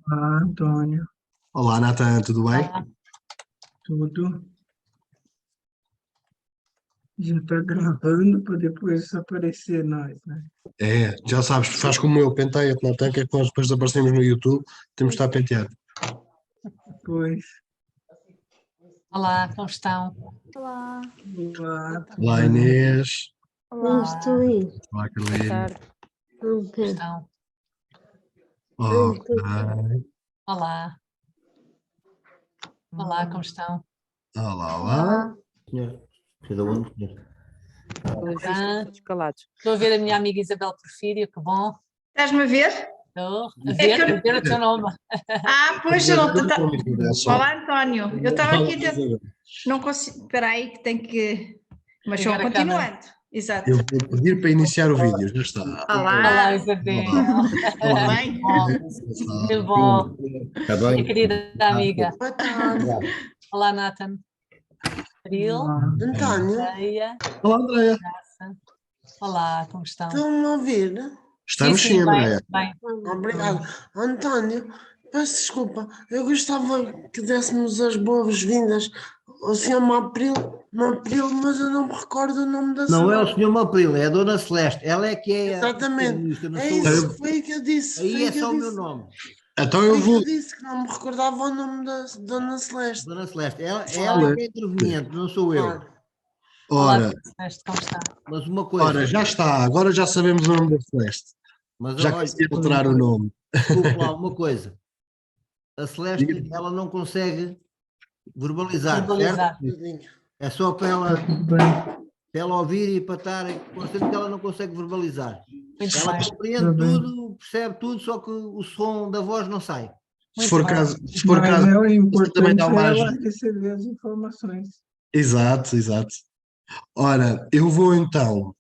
Olá, Antônio. Olá, Nathan, tudo bem? Olá. Tudo? Já está gravando para depois aparecer nós, né? É, já sabes, faz como eu, penteia-te, Nathan, que é que nós depois aparecemos no YouTube, temos de estar penteado. Pois, Olá, como estão? Olá, olá, tudo Olá, bem? Inês. não estou a ir. Olá, Boa Carolina. tarde. Não Como quero. estão? Ok. Olá. Olá, como estão? Olá, olá. Senhor, cada um, senhor. Ah, Todos calados. estou a ver a minha amiga Isabel Porfírio, que bom. Estás-me a ver? Estou a É que ver, eu- a ver o teu nome. Pois eu não. Só. Olá, António. Eu estava aqui a tentar. Não consigo. Espera aí, que tem que. Mas só Ligar a câmera. continuando. Exato. Eu vou pedir para iniciar o vídeo, já está. Olá, Olá. Isabel. Tudo bem? Bom, que bom. Está Minha bem? querida amiga. Boa tarde. Olá, Nathan. Ariel, Olá. António, Andreia, Olá, Andréia. Graça. Olá, como estão? estão-me a ouvir? Estamos sim, bem, Andréia. bem. Obrigado. António, peço desculpa, eu gostava que dessemos as boas-vindas ao Sr. Mapril, mas eu não me recordo o nome da Não é o senhora. senhor Mapril, é a dona Celeste. Ela é que é a Exatamente. protagonista, não É sou isso, eu. foi o que eu disse. Aí Foi é o que eu só o meu disse. nome. Então Foi eu o que vou. eu disse, que não me recordava o nome da Dona Celeste. Dona Celeste. Ela Celeste. é que é interveniente, não sou eu. Claro. Olá, Ora, Celeste, como está? Mas uma coisa. ora, já está, agora já sabemos o nome da Celeste. Mas Já olha, consegui alterar o nome. desculpe lá uma coisa. A Celeste, Diga. ela não consegue verbalizar, Verbalizar. certo? Tadinho. É só para Está ela, tudo bem? para ela ouvir e para estar consciente que ela não consegue verbalizar. Muito Ela bem. compreende Tudo bem. tudo, percebe tudo, só que o som da voz não sai. Se Muito for bem. caso, se for Mas caso, é o você também dá importante uma é ela ajuda. receber as informações. Exato, exato. Ora, eu vou então,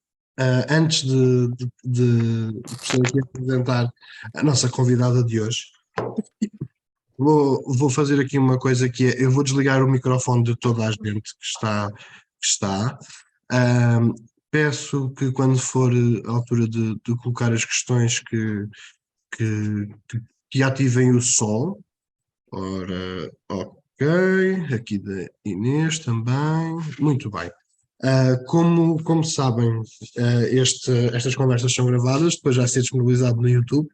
antes de estar aqui a apresentar a nossa convidada de hoje, vou fazer aqui uma coisa que é, eu vou desligar o microfone de toda a gente que está. Peço que quando for a altura de colocar as questões que ativem o som. Ora, ok, aqui da Inês também, muito bem. Como sabem, estas conversas são gravadas, depois vai ser disponibilizado no YouTube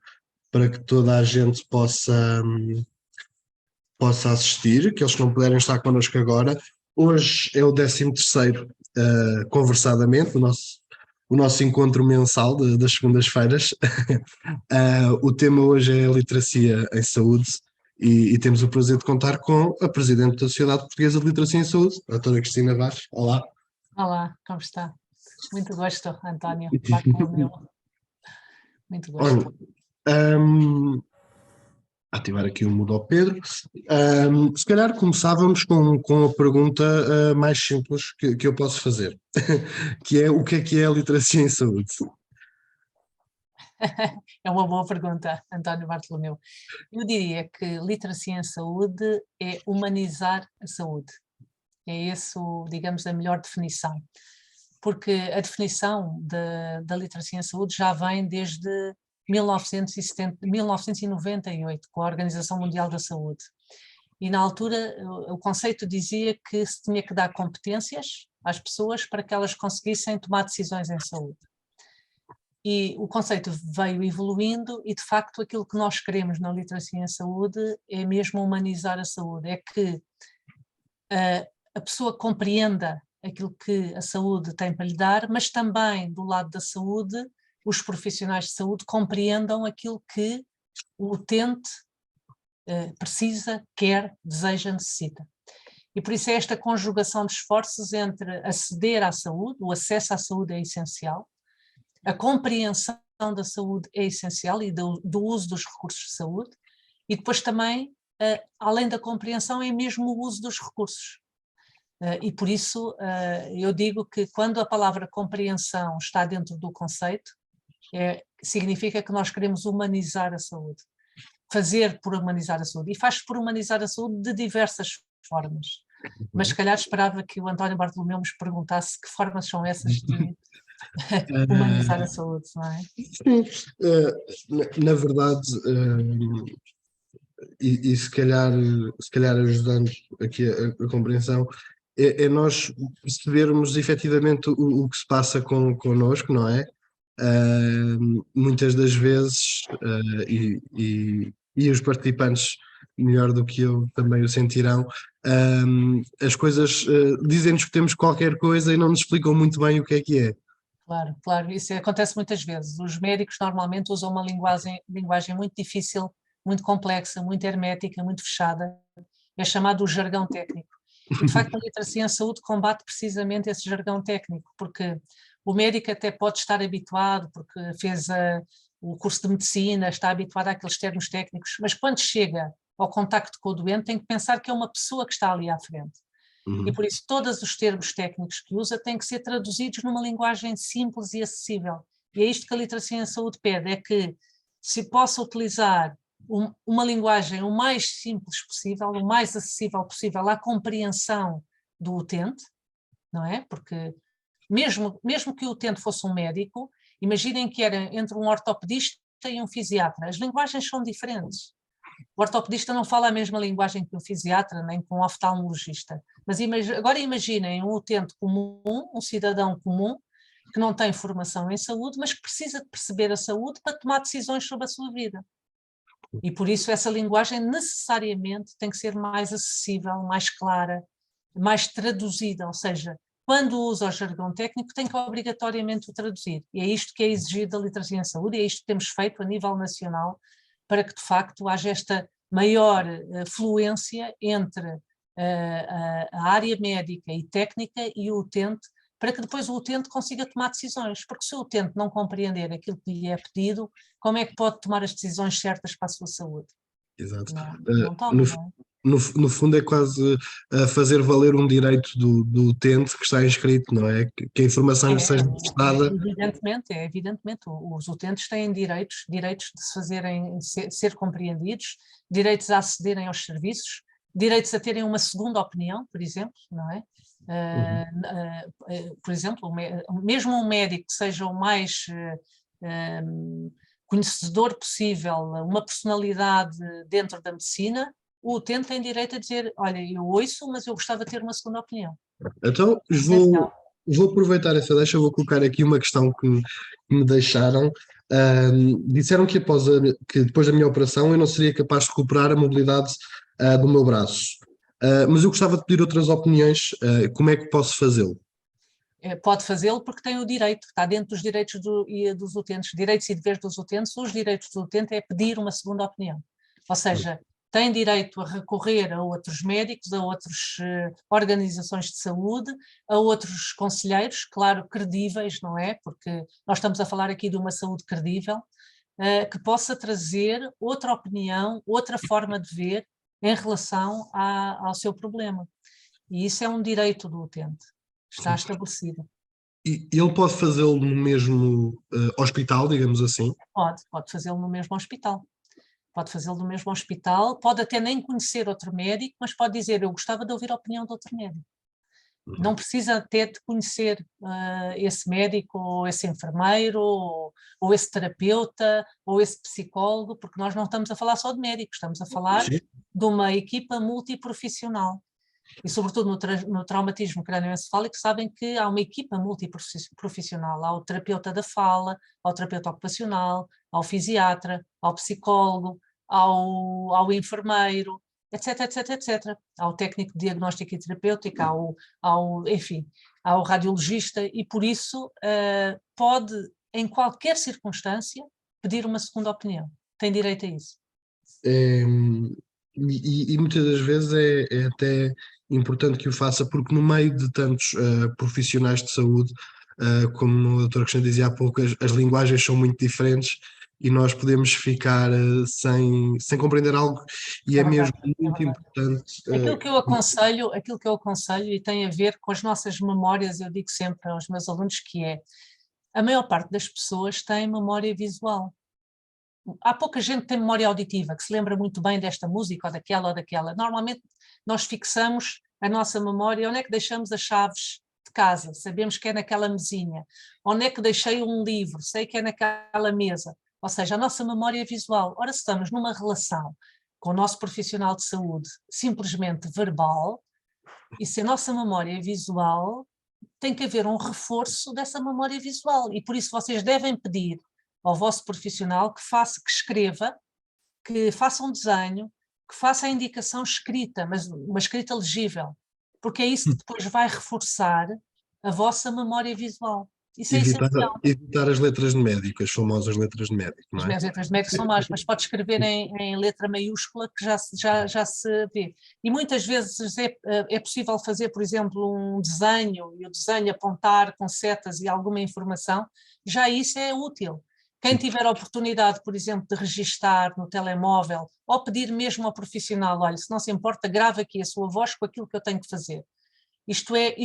para que toda a gente possa assistir, aqueles que não puderem estar connosco agora. Hoje é o 13º conversadamente, o nosso encontro mensal das segundas-feiras. O tema hoje é a literacia em saúde e temos o prazer de contar com a Presidente da Sociedade Portuguesa de Literacia em Saúde, a doutora Cristina Vaz. Olá. Olá, como está? Muito gosto, António Bartolomeu. Muito gosto. Olha, ativar aqui o mudo ao Pedro. Se calhar começávamos com a pergunta mais simples que eu posso fazer, que é o que é a literacia em saúde? É uma boa pergunta, António Bartolomeu. Eu diria que literacia em saúde é humanizar a saúde. É esse, digamos, a melhor definição. Porque a definição da literacia em saúde já vem desde 1998, com a Organização Mundial da Saúde. E na altura o conceito dizia que se tinha que dar competências às pessoas para que elas conseguissem tomar decisões em saúde. E o conceito veio evoluindo e, de facto, aquilo que nós queremos na literacia em saúde é mesmo humanizar a saúde, é que a pessoa compreenda aquilo que a saúde tem para lhe dar, mas também, do lado da saúde, os profissionais de saúde compreendam aquilo que o utente precisa, quer, deseja, necessita. E por isso é esta conjugação de esforços entre aceder à saúde, o acesso à saúde é essencial, a compreensão da saúde é essencial e do uso dos recursos de saúde, e depois também, além da compreensão, é mesmo o uso dos recursos. E por isso eu digo que quando a palavra compreensão está dentro do conceito, significa que nós queremos humanizar a saúde, fazer por humanizar a saúde, e faz por humanizar a saúde de diversas formas. Mas se calhar esperava que o António Bartolomeu nos perguntasse que formas são essas de humanizar a saúde, não é? Na verdade, e se calhar ajudando aqui a compreensão, é nós percebermos efetivamente o que se passa connosco, não é? Muitas das vezes, e os participantes, melhor do que eu, também o sentirão, as coisas dizem-nos que temos qualquer coisa e não nos explicam muito bem o que é. Claro, claro, isso acontece muitas vezes. Os médicos normalmente usam uma linguagem muito difícil, muito complexa, muito hermética, muito fechada. É chamado o jargão técnico. E, de facto, a literacia em saúde combate precisamente esse jargão técnico, porque o médico até pode estar habituado, porque fez o curso de medicina, está habituado àqueles termos técnicos, mas quando chega ao contacto com o doente tem que pensar que é uma pessoa que está ali à frente. E por isso todos os termos técnicos que usa têm que ser traduzidos numa linguagem simples e acessível. E é isto que a literacia em saúde pede, é que se possa utilizar uma linguagem o mais simples possível, o mais acessível possível à compreensão do utente, não é? Porque mesmo que o utente fosse um médico, imaginem que era entre um ortopedista e um fisiatra, as linguagens são diferentes. O ortopedista não fala a mesma linguagem que um fisiatra, nem que um oftalmologista. Mas agora imaginem um utente comum, um cidadão comum, que não tem formação em saúde, mas que precisa de perceber a saúde para tomar decisões sobre a sua vida. E por isso essa linguagem necessariamente tem que ser mais acessível, mais clara, mais traduzida, ou seja, quando usa o jargão técnico tem que obrigatoriamente o traduzir. E é isto que é exigido da literacia em saúde, e é isto que temos feito a nível nacional, para que de facto haja esta maior fluência entre a área médica e técnica e o utente, para que depois o utente consiga tomar decisões, porque se o utente não compreender aquilo que lhe é pedido, como é que pode tomar as decisões certas para a sua saúde? Exato. Não toma, No, não é? no fundo é quase fazer valer um direito do utente que está inscrito, não é? Que a informação lhe seja prestada. Evidentemente, os utentes têm direitos de se fazerem, ser compreendidos, direitos a acederem aos serviços, direitos a terem uma segunda opinião, por exemplo, não é? Por exemplo, mesmo um médico que seja o mais conhecedor possível, uma personalidade dentro da medicina, o utente tem direito a dizer, olha, eu ouço, mas eu gostava de ter uma segunda opinião. Então, vou aproveitar essa deixa, vou colocar aqui uma questão que me deixaram. Disseram que que depois da minha operação eu não seria capaz de recuperar a mobilidade do meu braço. Mas eu gostava de pedir outras opiniões. Como é que posso fazê-lo? Pode fazê-lo porque tem o direito, está dentro dos direitos dos utentes, direitos e deveres dos utentes. Os direitos do utente é pedir uma segunda opinião. Ou seja, tem direito a recorrer a outros médicos, a outras organizações de saúde, a outros conselheiros, claro, credíveis, não é? Porque nós estamos a falar aqui de uma saúde credível, que possa trazer outra opinião, outra forma de ver em relação ao seu problema. E isso é um direito do utente, está estabelecido. E ele pode fazê-lo no mesmo hospital, digamos assim? Pode fazê-lo no mesmo hospital. Pode fazê-lo no mesmo hospital, pode até nem conhecer outro médico, mas pode dizer, eu gostava de ouvir a opinião de outro médico. Não precisa até de conhecer esse médico, ou esse enfermeiro, ou esse terapeuta, ou esse psicólogo, porque nós não estamos a falar só de médicos, estamos a falar de uma equipa multiprofissional. E sobretudo no traumatismo crânioencefálico sabem que há uma equipa multiprofissional, há o terapeuta da fala, há o terapeuta ocupacional, há o fisiatra, há o psicólogo, há o enfermeiro, etc, etc, etc. Há o técnico de diagnóstico e terapêutica, enfim, há o radiologista e por isso pode, em qualquer circunstância, pedir uma segunda opinião. Tem direito a isso. E muitas das vezes é até importante que o faça, porque no meio de tantos profissionais de saúde, como o doutor Cristiano dizia há pouco, as linguagens são muito diferentes e nós podemos ficar sem compreender algo, e é mesmo muito importante. Aquilo que eu aconselho e tem a ver com as nossas memórias, eu digo sempre aos meus alunos que a maior parte das pessoas tem memória visual. Há pouca gente que tem memória auditiva, que se lembra muito bem desta música ou daquela. Normalmente nós fixamos a nossa memória, onde é que deixamos as chaves de casa, sabemos que é naquela mesinha, onde é que deixei um livro, sei que é naquela mesa, ou seja, a nossa memória visual. Ora, se estamos numa relação com o nosso profissional de saúde simplesmente verbal, e se a nossa memória é visual, tem que haver um reforço dessa memória visual, e por isso vocês devem pedir ao vosso profissional que escreva, que faça um desenho, que faça a indicação escrita, mas uma escrita legível, porque é isso que depois vai reforçar a vossa memória visual. Isso é essencial. Evitar as letras de médico, as famosas letras de médico, As não é? minhas letras de médico são más, mas pode escrever em letra maiúscula que já se vê. E muitas vezes é possível fazer, por exemplo, um desenho, e o desenho apontar com setas e alguma informação, já isso é útil. Quem tiver a oportunidade, por exemplo, de registar no telemóvel, ou pedir mesmo ao profissional, olha, se não se importa, grave aqui a sua voz com aquilo que eu tenho que fazer. Isto é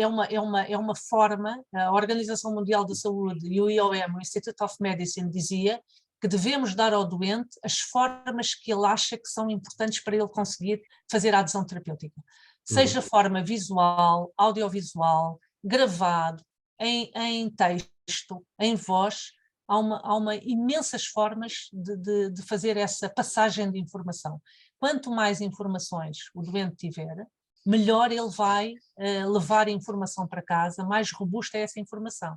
uma forma, a Organização Mundial da Saúde e o IOM, o Institute of Medicine, dizia que devemos dar ao doente as formas que ele acha que são importantes para ele conseguir fazer a adesão terapêutica. Seja forma visual, audiovisual, gravado, em texto, em voz, há imensas formas de fazer essa passagem de informação. Quanto mais informações o doente tiver, melhor ele vai levar a informação para casa, mais robusta é essa informação.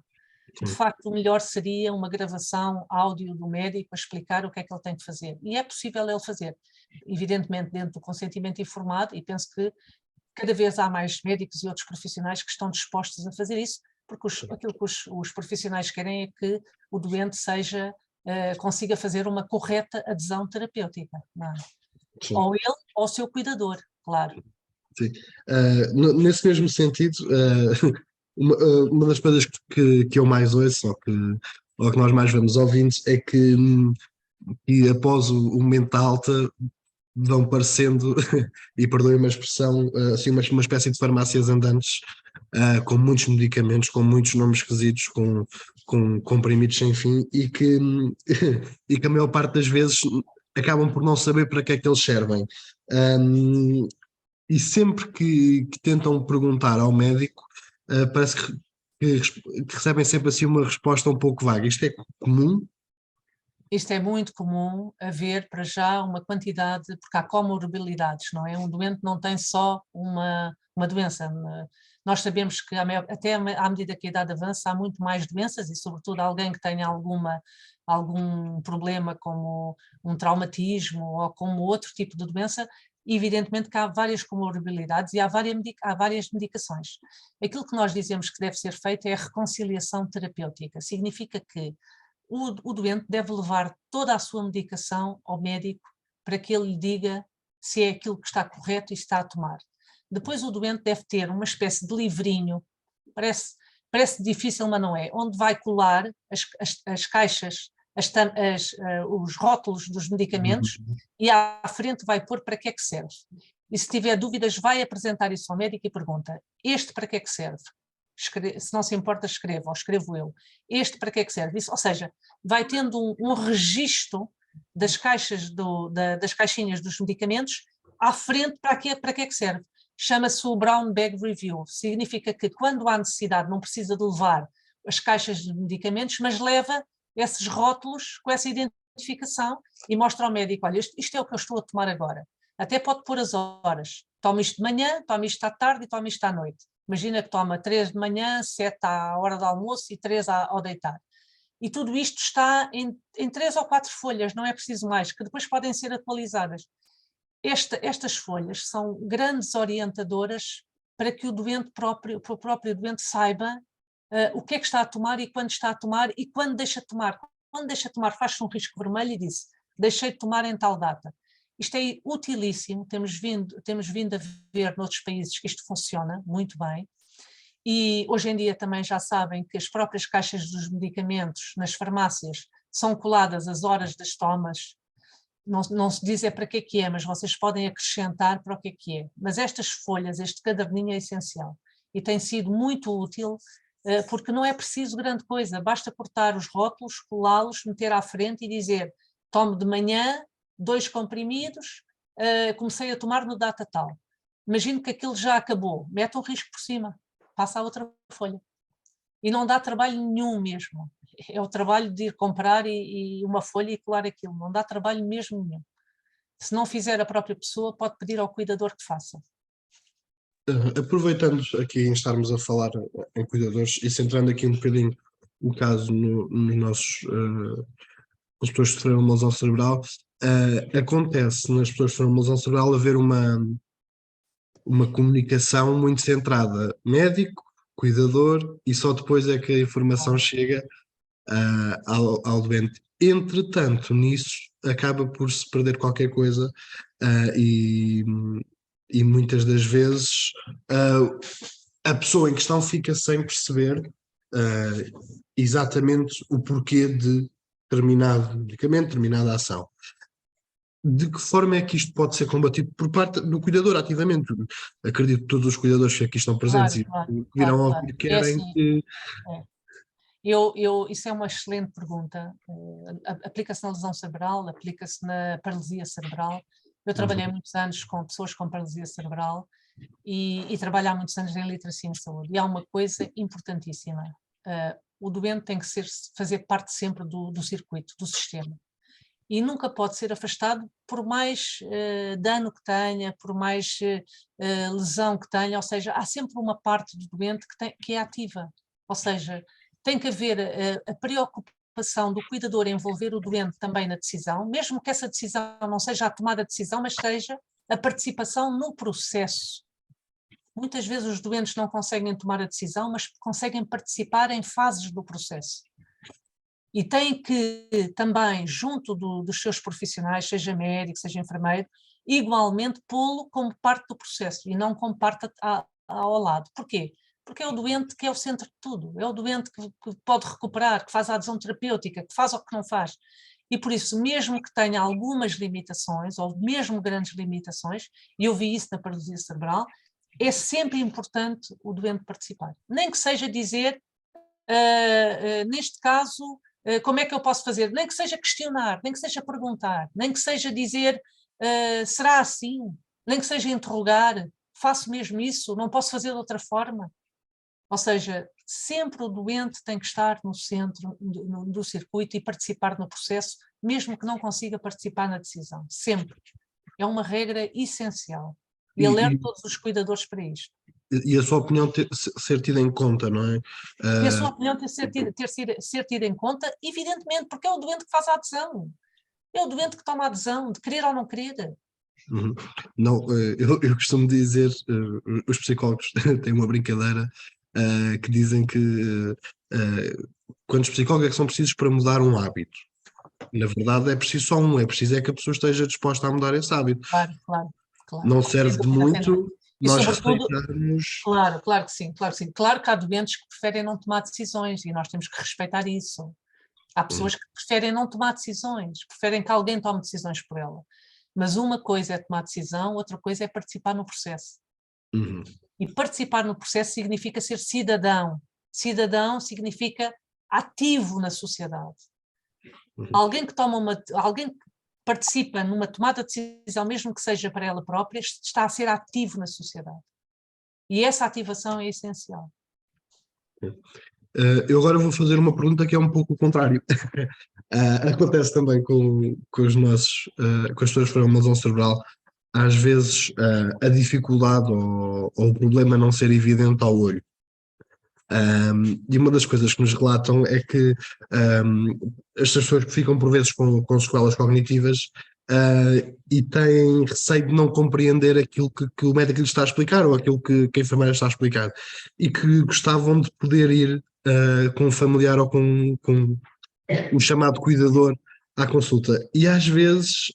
De facto, o melhor seria uma gravação áudio do médico a explicar o que é que ele tem que fazer. E é possível ele fazer, evidentemente dentro do consentimento informado, e penso que cada vez há mais médicos e outros profissionais que estão dispostos a fazer isso, porque aquilo que os profissionais querem é que o doente consiga fazer uma correta adesão terapêutica. Não é? Ou ele ou o seu cuidador, claro. Sim. Nesse mesmo sentido, uma das coisas que eu mais ouço, ou que nós mais vamos ouvindo, é que após o momento da alta vão parecendo, e perdoem-me a expressão, assim, uma espécie de farmácias andantes, com muitos medicamentos, com muitos nomes esquisitos, com comprimidos sem fim, e que a maior parte das vezes acabam por não saber para que é que eles servem. E sempre que tentam perguntar ao médico, parece que recebem sempre assim uma resposta um pouco vaga. Isto é comum? Isto é muito comum, haver para já uma quantidade, porque há comorbilidades, não é? Um doente não tem só uma doença. Nós sabemos que até à medida que a idade avança há muito mais doenças, e sobretudo alguém que tenha algum problema como um traumatismo ou como outro tipo de doença, evidentemente que há várias comorbilidades e há várias medicações. Aquilo que nós dizemos que deve ser feito é a reconciliação terapêutica. Significa que o doente deve levar toda a sua medicação ao médico para que ele lhe diga se é aquilo que está correto e está a tomar. Depois o doente deve ter uma espécie de livrinho, parece difícil, mas não é, onde vai colar as caixas, os rótulos dos medicamentos, e à frente vai pôr para que é que serve. E se tiver dúvidas, vai apresentar isso ao médico e pergunta: este para que é que serve? Se não se importa, escreva, ou escrevo eu. Este para que é que serve? Isso, ou seja, vai tendo um registro das caixinhas dos medicamentos à frente para que é que serve. Chama-se o Brown Bag Review. Significa que quando há necessidade não precisa de levar as caixas de medicamentos, mas leva esses rótulos com essa identificação e mostra ao médico: olha, isto é o que eu estou a tomar agora. Até pode pôr as horas. Toma isto de manhã, toma isto à tarde e toma isto à noite. Imagina que toma 3 de manhã, 7 à hora do almoço e 3 ao deitar. E tudo isto está em 3 ou 4 folhas, não é preciso mais, que depois podem ser atualizadas. Estas folhas são grandes orientadoras para que o próprio doente saiba o que é que está a tomar e quando está a tomar e quando deixa de tomar. Quando deixa de tomar, faz-se um risco vermelho e diz: deixei de tomar em tal data. Isto é utilíssimo, temos vindo a ver noutros países que isto funciona muito bem, e hoje em dia também já sabem que as próprias caixas dos medicamentos nas farmácias são coladas as horas das tomas. Não se diz para que é, mas vocês podem acrescentar para o que é. Mas estas folhas, este caderninho é essencial e tem sido muito útil, porque não é preciso grande coisa, basta cortar os rótulos, colá-los, meter à frente e dizer: tome de manhã 2 comprimidos, comecei a tomar no data tal. Imagino que aquilo já acabou, mete um risco por cima, passa a outra folha. E não dá trabalho nenhum mesmo. É o trabalho de ir comprar e uma folha e colar aquilo. Não dá trabalho mesmo nenhum. Se não fizer a própria pessoa, pode pedir ao cuidador que faça. Aproveitando aqui em estarmos a falar em cuidadores e centrando aqui um bocadinho o caso nos nossos as pessoas que sofreram uma lesão cerebral, acontece nas pessoas que sofreram uma lesão cerebral haver uma comunicação muito centrada, médico, cuidador, e só depois é que a informação chega ao doente. Entretanto, nisso acaba por se perder qualquer coisa e muitas das vezes a pessoa em questão fica sem perceber exatamente o porquê de determinado medicamento, determinada ação. De que forma é que isto pode ser combatido por parte do cuidador ativamente? Acredito que todos os cuidadores que aqui estão presentes Claro, virão ao claro. que É querem assim, que... isso é uma excelente pergunta. Aplica-se na lesão cerebral, aplica-se na paralisia cerebral. Eu trabalhei muitos anos com pessoas com paralisia cerebral e trabalho há muitos anos em literacia em saúde. E há uma coisa importantíssima. O doente tem que fazer parte sempre do circuito, do sistema. E nunca pode ser afastado por mais dano que tenha, por mais lesão que tenha, ou seja, há sempre uma parte do doente que é ativa. Ou seja, tem que haver a preocupação do cuidador em envolver o doente também na decisão, mesmo que essa decisão não seja a tomada de decisão, mas seja a participação no processo. Muitas vezes os doentes não conseguem tomar a decisão, mas conseguem participar em fases do processo. E têm que também, junto dos seus profissionais, seja médico, seja enfermeiro, igualmente pô-lo como parte do processo e não como parte ao lado. Porquê? Porque é o doente que é o centro de tudo, é o doente que pode recuperar, que faz a adesão terapêutica, que faz ou que não faz. E por isso, mesmo que tenha algumas limitações, ou mesmo grandes limitações, e eu vi isso na paralisia cerebral, é sempre importante o doente participar. Nem que seja dizer, neste caso, como é que eu posso fazer? Nem que seja questionar, nem que seja perguntar, nem que seja dizer, será assim? Nem que seja interrogar, faço mesmo isso, não posso fazer de outra forma. Ou seja, sempre o doente tem que estar no centro do circuito e participar no processo, mesmo que não consiga participar na decisão. Sempre. É uma regra essencial. E alerto todos os cuidadores para isto. E a sua opinião ser tida em conta, não é? E a sua opinião ser tida em conta, evidentemente, porque é o doente que faz a adesão. É o doente que toma a adesão, de querer ou não querer. Não, eu costumo dizer, os psicólogos têm uma brincadeira que dizem que quantos psicólogos é que são precisos para mudar um hábito? Na verdade é preciso só um, é preciso é que a pessoa esteja disposta a mudar esse hábito. Claro. Não Sem serve de dúvida, sem dúvida. muito E nós sobretudo, respeitarmos... claro que sim. Claro que há doentes que preferem não tomar decisões e nós temos que respeitar isso. Há pessoas que preferem não tomar decisões, preferem que alguém tome decisões por ela. Mas uma coisa é tomar decisão, outra coisa é participar no processo. E participar no processo significa ser cidadão. Cidadão significa ativo na sociedade. Alguém que participa numa tomada de decisão, mesmo que seja para ela própria, está a ser ativo na sociedade. E essa ativação é essencial. Eu agora vou fazer uma pergunta que é um pouco o contrário. Acontece também com os nossos, com as pessoas que foram uma lesão cerebral, às vezes a dificuldade ou o problema não ser evidente ao olho. E uma das coisas que nos relatam é que estas pessoas que ficam por vezes com sequelas cognitivas e têm receio de não compreender aquilo que o médico lhes está a explicar ou aquilo que a enfermeira está a explicar e que gostavam de poder ir com um familiar ou com o chamado cuidador à consulta e às vezes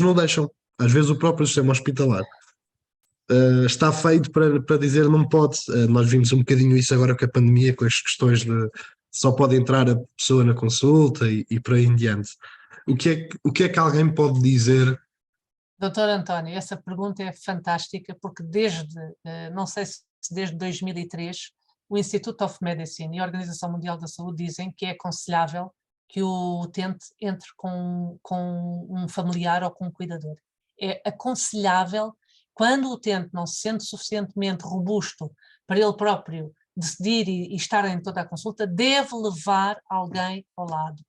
não deixam, às vezes o próprio sistema hospitalar está feito para dizer não pode. Nós vimos um bocadinho isso agora com a pandemia, com as questões de só pode entrar a pessoa na consulta e por aí em diante. O que é que alguém pode dizer? Doutor António, essa pergunta é fantástica porque não sei se desde 2003, o Institute of Medicine e a Organização Mundial da Saúde dizem que é aconselhável que o utente entre com um familiar ou com um cuidador. É aconselhável quando o utente não se sente suficientemente robusto para ele próprio decidir e estar em toda a consulta, deve levar alguém ao lado,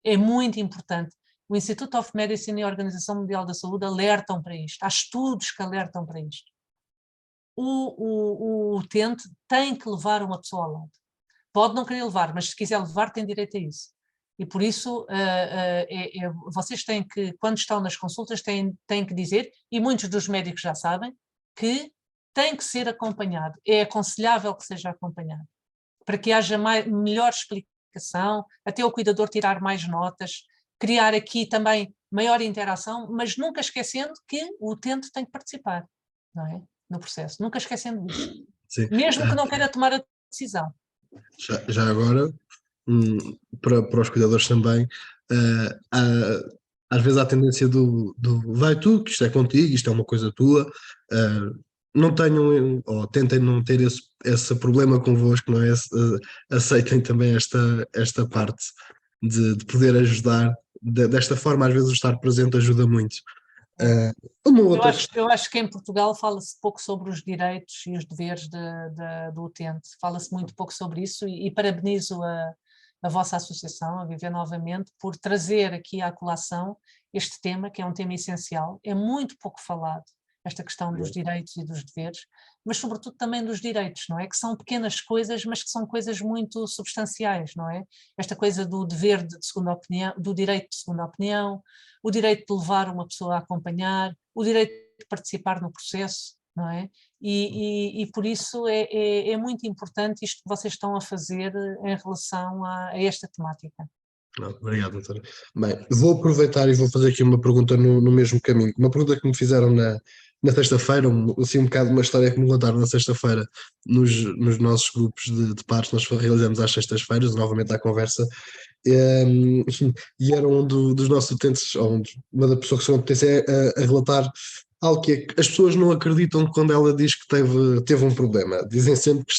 É muito importante. O Institute of Medicine e a Organização Mundial da Saúde alertam para isto, há estudos que alertam para isto. O utente tem que levar uma pessoa ao lado. Pode não querer levar, mas se quiser levar tem direito a isso. E por isso vocês têm que, quando estão nas consultas, têm que dizer, e muitos dos médicos já sabem, que tem que ser acompanhado. É aconselhável que seja acompanhado, para que haja melhor explicação, até o cuidador tirar mais notas, criar aqui também maior interação, mas nunca esquecendo que o utente tem que participar, não é? No processo, nunca esquecendo disso. Sim. Mesmo que não queira tomar a decisão. Já agora, para os cuidadores também, às vezes há a tendência do vai tu, que isto é contigo, isto é uma coisa tua, não tenham, ou tentem não ter esse problema convosco, não é? Aceitem também esta parte de poder ajudar, desta forma às vezes o estar presente ajuda muito. Uma outra Eu acho que em Portugal fala-se pouco sobre os direitos e os deveres do utente, fala-se muito pouco sobre isso e parabenizo a vossa associação, a Viver Novamente, por trazer aqui à colação este tema, que é um tema essencial, é muito pouco falado, esta questão dos direitos e dos deveres, mas sobretudo também dos direitos, não é? Que são pequenas coisas, mas que são coisas muito substanciais, não é? Esta coisa do dever de segunda opinião, do direito de segunda opinião, o direito de levar uma pessoa a acompanhar, o direito de participar no processo, não é? E por isso é muito importante isto que vocês estão a fazer em relação a esta temática. Obrigado, doutora. Bem, vou aproveitar e vou fazer aqui uma pergunta no mesmo caminho. Uma pergunta que me fizeram na sexta-feira, assim um bocado uma história que me contaram na sexta-feira nos nossos grupos de pares, nós realizamos às sextas-feiras, novamente à conversa, e era um dos nossos utentes, ou uma da pessoa que se competência a relatar algo que é que as pessoas não acreditam quando ela diz que teve um problema. Dizem sempre que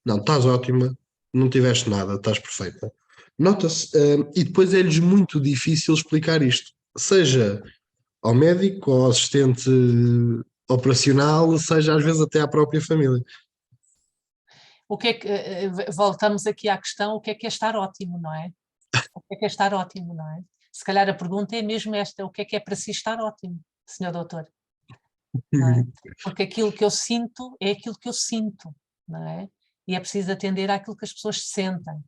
não, estás ótima, não tiveste nada, estás perfeita. Nota-se, e depois é-lhes muito difícil explicar isto, seja ao médico, ao assistente operacional, seja às vezes até à própria família. O que é que, voltamos aqui à questão, o que é estar ótimo, não é? O que é estar ótimo, não é? Se calhar a pergunta é mesmo esta, o que é para si estar ótimo, senhor doutor? Não é? Porque aquilo que eu sinto é aquilo que eu sinto, não é? E é preciso atender àquilo que as pessoas sentem,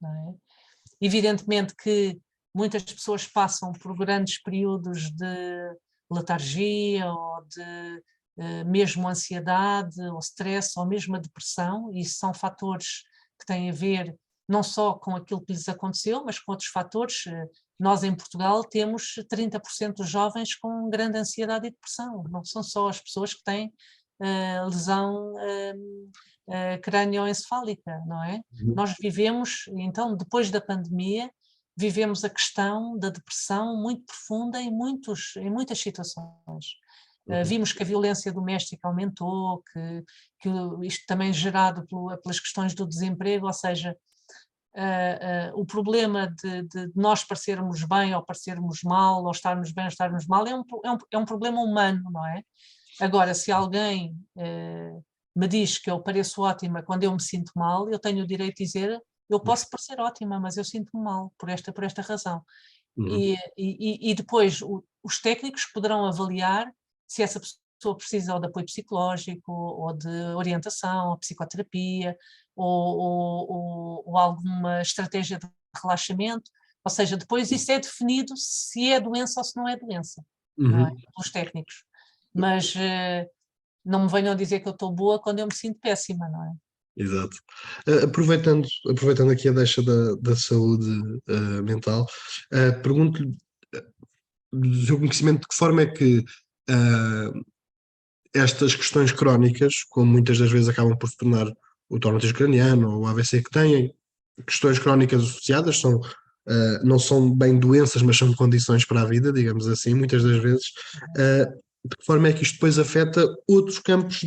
não é? Evidentemente que muitas pessoas passam por grandes períodos de letargia ou de mesmo ansiedade ou stress ou mesmo a depressão, e isso são fatores que têm a ver não só com aquilo que lhes aconteceu, mas com outros fatores. Nós em Portugal temos 30% dos jovens com grande ansiedade e depressão, não são só as pessoas que têm lesão crânioencefálica, não é? Nós vivemos, então, depois da pandemia, vivemos a questão da depressão muito profunda em muitas situações. Vimos que a violência doméstica aumentou, que isto também gerado pelas questões do desemprego, ou seja, o problema de nós parecermos bem ou parecermos mal, ou estarmos bem ou estarmos mal, é um problema humano, não é? Agora, se alguém me diz que eu pareço ótima quando eu me sinto mal, eu tenho o direito de dizer, eu posso parecer ótima, mas eu sinto-me mal por esta razão. E depois os técnicos poderão avaliar se essa pessoa precisa ou de apoio psicológico, ou de orientação, ou psicoterapia, ou alguma estratégia de relaxamento, ou seja, depois isso é definido se é doença ou se não é doença, não é? Pelos técnicos. Mas não me venham dizer que eu estou boa quando eu me sinto péssima, não é? Exato. Aproveitando aqui a deixa da saúde mental, pergunto-lhe do seu conhecimento de que forma é que estas questões crónicas, como muitas das vezes acabam por se tornar o tórax craniano ou o AVC, que têm questões crónicas associadas, não são bem doenças, mas são condições para a vida, digamos assim, muitas das vezes, de que forma é que isto depois afeta outros campos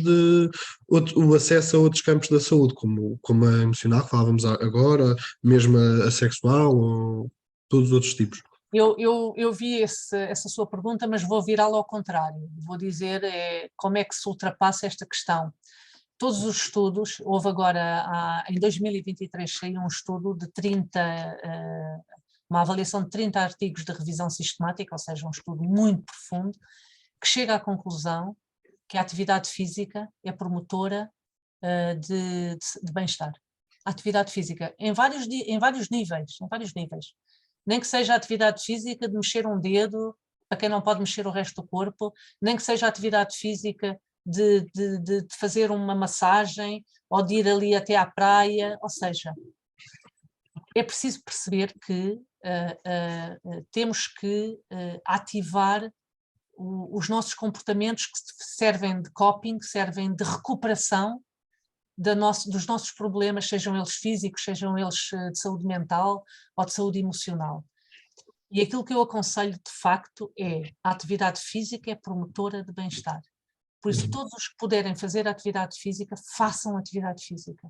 o acesso a outros campos da saúde, como a emocional, que falávamos agora, mesmo a sexual, ou todos os outros tipos? Eu vi essa sua pergunta, mas vou virá-la ao contrário. Vou dizer como é que se ultrapassa esta questão. todos os estudos, houve agora, em 2023, saiu um estudo de 30, uma avaliação de 30 artigos de revisão sistemática, ou seja, um estudo muito profundo, que chega à conclusão que a atividade física é promotora de bem-estar. A atividade física, em vários níveis, nem que seja a atividade física de mexer um dedo, para quem não pode mexer o resto do corpo, nem que seja a atividade física de fazer uma massagem, ou de ir ali até à praia, ou seja, é preciso perceber que temos que ativar os nossos comportamentos que servem de coping, servem de recuperação dos nossos problemas, sejam eles físicos, sejam eles de saúde mental ou de saúde emocional. E aquilo que eu aconselho de facto a atividade física é promotora de bem-estar. Por isso, todos os que puderem fazer atividade física, façam atividade física.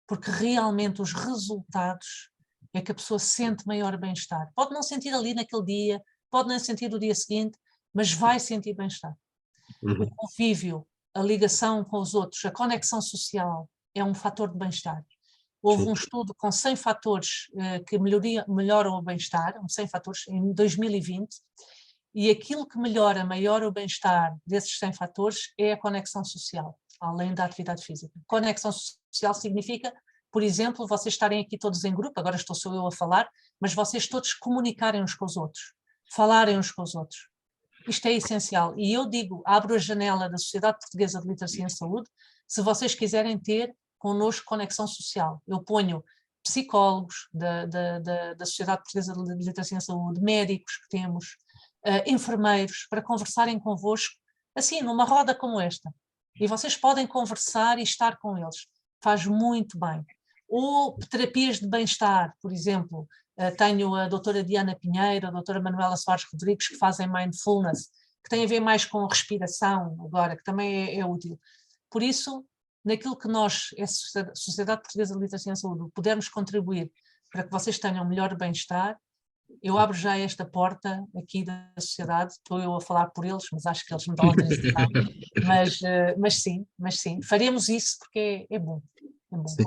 Porque realmente os resultados é que a pessoa sente maior bem-estar. Pode não sentir ali naquele dia, pode não sentir no dia seguinte, mas vai sentir bem-estar. O convívio, a ligação com os outros, a conexão social é um fator de bem-estar. Houve um estudo com 100 fatores que melhoram o bem-estar, 100 fatores em 2020, e aquilo que melhora o bem-estar desses 100 fatores é a conexão social, além da atividade física. Conexão social significa, por exemplo, vocês estarem aqui todos em grupo, agora estou só eu a falar, mas vocês todos comunicarem uns com os outros, falarem uns com os outros. Isto é essencial. E eu digo, abro a janela da Sociedade Portuguesa de Literacia em Saúde, se vocês quiserem ter connosco conexão social. Eu ponho psicólogos da Sociedade Portuguesa de Literacia em Saúde, médicos que temos, enfermeiros, para conversarem convosco, assim, numa roda como esta. E vocês podem conversar e estar com eles. Faz muito bem. Ou terapias de bem-estar, por exemplo, tenho a doutora Diana Pinheiro, a doutora Manuela Soares Rodrigues, que fazem mindfulness, que tem a ver mais com respiração agora, que também é útil. Por isso, naquilo que nós, a Sociedade Portuguesa de Literacia em Saúde, pudermos contribuir para que vocês tenham melhor bem-estar, eu abro já esta porta aqui da sociedade, estou eu a falar por eles, mas acho que eles me dão autorização, mas sim, faremos isso porque é bom. É bom. Sim.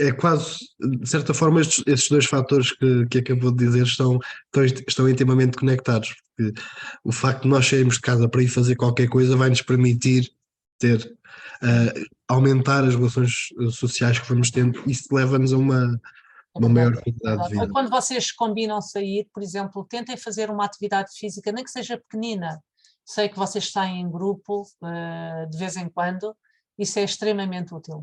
É quase, de certa forma, estes dois fatores que acabou de dizer estão intimamente conectados, porque o facto de nós sairmos de casa para ir fazer qualquer coisa vai-nos permitir aumentar as relações sociais que vamos tendo, e isso leva-nos a uma maior qualidade de vida. Ou quando vocês combinam sair, por exemplo, tentem fazer uma atividade física, nem que seja pequenina. Sei que vocês saem em grupo de vez em quando, isso é extremamente útil,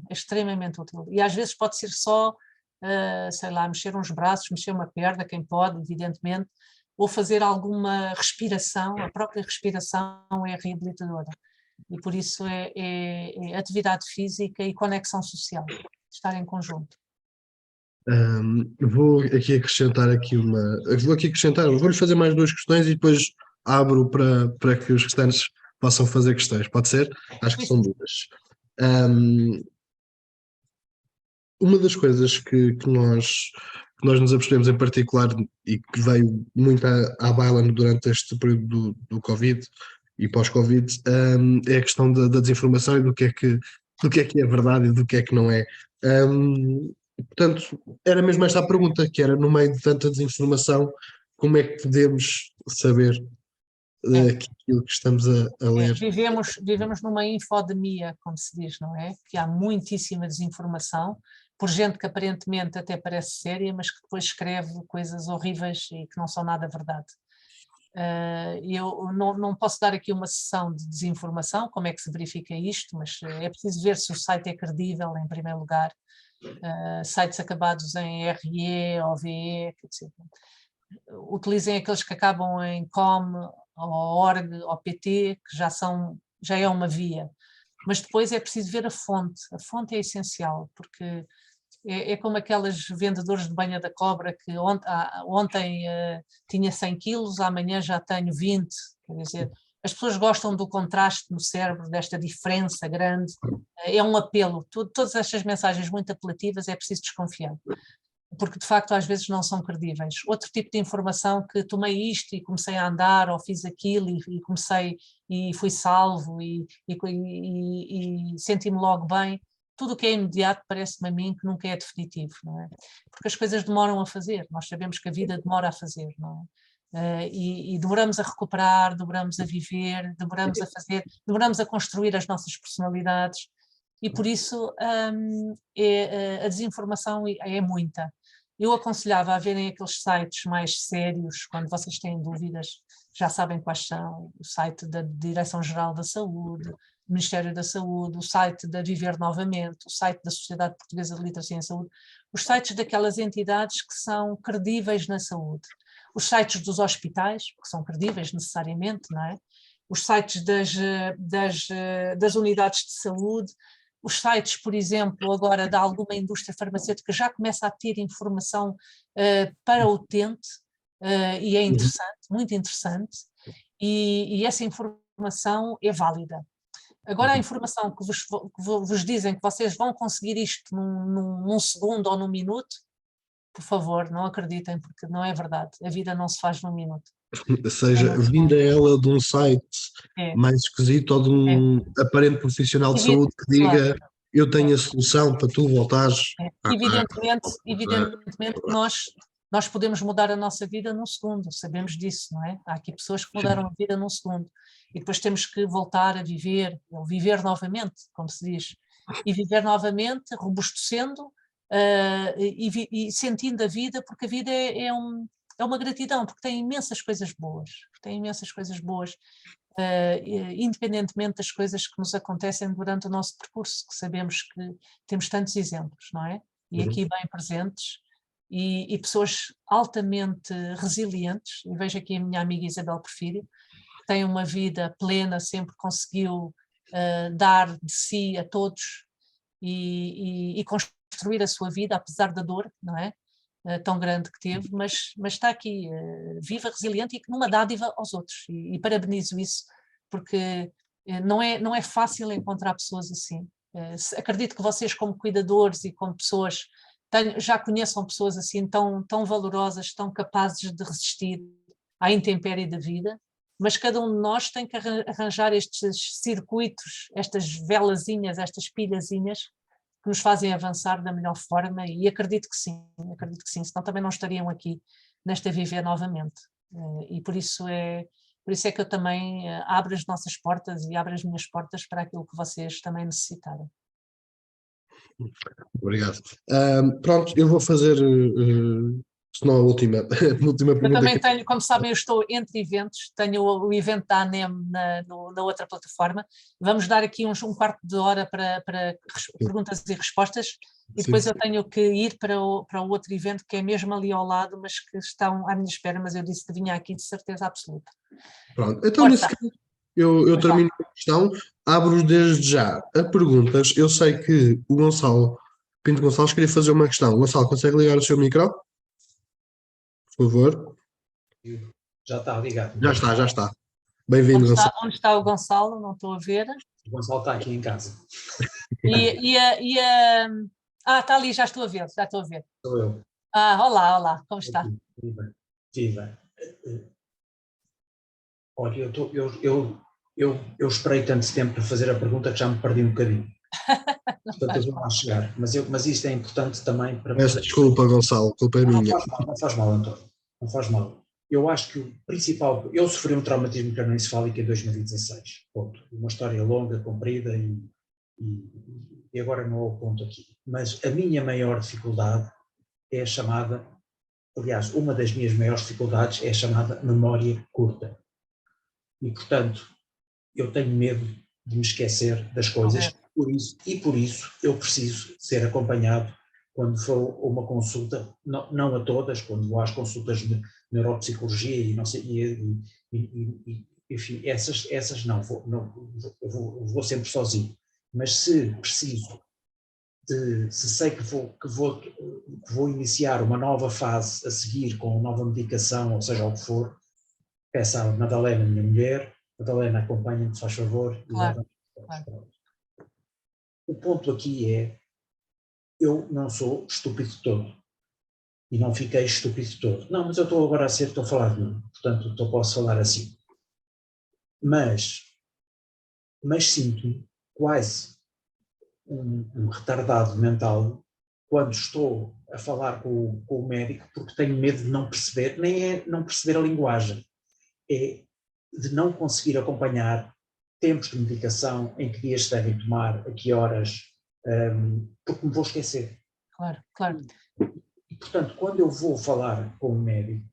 E às vezes pode ser só, sei lá, mexer uns braços, mexer uma perna, quem pode, evidentemente, ou fazer alguma respiração, a própria respiração é reabilitadora. E por isso é atividade física e conexão social, estar em conjunto. Vou aqui acrescentar vou-lhe fazer mais duas questões e depois abro para que os restantes possam fazer questões, pode ser? Acho que são duas. Uma das coisas que nós nos apercebemos em particular e que veio muito à baila durante este período do Covid e pós-Covid, é a questão da desinformação e do que é que é verdade e do que é que não é. Portanto, era mesmo esta a pergunta, que era, no meio de tanta desinformação, como é que podemos saber aquilo que estamos a ler? Vivemos numa infodemia, como se diz, não é? Que há muitíssima desinformação, por gente que aparentemente até parece séria, mas que depois escreve coisas horríveis e que não são nada verdade. Eu não posso dar aqui uma sessão de desinformação, como é que se verifica isto, mas é preciso ver se o site é credível, em primeiro lugar. Sites acabados em RE, OVE, etc. Utilizem aqueles que acabam em com, ou org, ou pt, que já é uma via, mas depois é preciso ver a fonte é essencial, porque é como aqueles vendedores de banha da cobra que ontem tinha 100 quilos, amanhã já tenho 20, quer dizer, as pessoas gostam do contraste no cérebro, desta diferença grande, é um apelo, todas estas mensagens muito apelativas é preciso desconfiar. porque de facto às vezes não são credíveis. Outro tipo de informação que tomei isto e comecei a andar ou fiz aquilo e comecei e fui salvo e senti-me logo bem, tudo o que é imediato parece-me a mim que nunca é definitivo, não é? Porque as coisas demoram a fazer, nós sabemos que a vida demora a fazer, não é? E demoramos a recuperar, demoramos a viver, demoramos a fazer, demoramos a construir as nossas personalidades e por isso a desinformação é muita. Eu aconselhava a verem aqueles sites mais sérios, quando vocês têm dúvidas, já sabem quais são, o site da Direção-Geral da Saúde, o Ministério da Saúde, o site da Viver Novamente, o site da Sociedade Portuguesa de Literacia em Saúde, os sites daquelas entidades que são credíveis na saúde, os sites dos hospitais, que são credíveis necessariamente, não é? Os sites das unidades de saúde, os sites, por exemplo, agora de alguma indústria farmacêutica já começa a ter informação para o utente e é interessante, muito interessante, e essa informação é válida. Agora a informação que vos dizem que vocês vão conseguir isto num segundo ou num minuto, por favor, não acreditem, porque não é verdade. A vida não se faz num minuto. Ou seja, vinda ela de um site É, mais esquisito ou de um aparente profissional de saúde que claro. diga eu tenho a solução para tu voltares. Evidentemente que nós podemos mudar a nossa vida num segundo, sabemos disso, não é? Há aqui pessoas que mudaram a vida num segundo e depois temos que voltar a viver, ou viver novamente, como se diz, e viver novamente, robustecendo e sentindo a vida, porque a vida é uma gratidão, porque tem imensas coisas boas, independentemente das coisas que nos acontecem durante o nosso percurso, que sabemos que temos tantos exemplos, não é? E aqui bem presentes, e pessoas altamente resilientes, e vejo aqui a minha amiga Isabel Porfírio, que tem uma vida plena, sempre conseguiu dar de si a todos e construir a sua vida, apesar da dor, não é? Tão grande que teve, mas está aqui, viva, resiliente e numa dádiva aos outros, e parabenizo isso, porque não é fácil encontrar pessoas assim. Acredito que vocês, como cuidadores e como pessoas, já conheçam pessoas assim tão valorosas, tão capazes de resistir à intempérie da vida, mas cada um de nós tem que arranjar estes circuitos, estas velazinhas, estas pilhazinhas, que nos fazem avançar da melhor forma, e acredito que sim, senão também não estariam aqui nesta Viver Novamente. E por isso é que eu também abro as nossas portas e abro as minhas portas para aquilo que vocês também necessitarem. Obrigado. Pronto, eu vou fazer, se não a última, a última Eu pergunta. também tenho, como sabem, eu estou entre eventos, tenho o evento da ANEM na outra plataforma. Vamos dar aqui um quarto de hora para perguntas e respostas, e depois eu tenho que ir para o outro evento que é mesmo ali ao lado, mas que estão à minha espera, mas eu disse que vinha aqui de certeza absoluta. Pronto, então nesse caso eu termino a questão, abro desde já a perguntas. Eu sei que o Gonçalo Pinto Gonçalves queria fazer uma questão. Gonçalo, consegue ligar o seu micro? Por favor. Já está ligado. Já está. Bem-vindo, Gonçalo. Onde está o Gonçalo? Não estou a ver. O Gonçalo está aqui em casa. Está ali, já estou a ver. Sou eu. Olá, como está? Viva. Olha, eu esperei tanto tempo para fazer a pergunta que já me perdi um bocadinho. Portanto, eu vou lá chegar. Mas isto é importante também para... Peço desculpa, Gonçalo, culpa é minha. Não faz mal, António. Não faz mal. Eu acho que o principal... Eu sofri um traumatismo cranioencefálico em 2016. Ponto. Uma história longa, comprida e agora não é o ponto aqui. Mas a minha maior dificuldade é a chamada... Aliás, uma das minhas maiores dificuldades é a chamada memória curta. E, portanto, eu tenho medo de me esquecer das coisas. Por isso eu preciso ser acompanhado quando for uma consulta, não a todas, quando vou às consultas de neuropsicologia e não sei, enfim, essas não, vou sempre sozinho. Mas se preciso, se sei que vou iniciar uma nova fase a seguir com nova medicação, ou seja, o que for, peço à Madalena, minha mulher, Madalena, acompanha-me, se faz favor. Claro. O ponto aqui é, eu não sou estúpido todo. e não fiquei estúpido todo. Não, mas eu estou agora a ser, estou a falar de mim, portanto eu posso falar assim. Mas sinto-me quase um retardado mental quando estou a falar com o médico, porque tenho medo de não perceber, nem é não perceber a linguagem, é de não conseguir acompanhar tempos de medicação, em que dias se devem tomar, a que horas, porque me vou esquecer. Claro, claro. E, portanto, quando eu vou falar com o médico,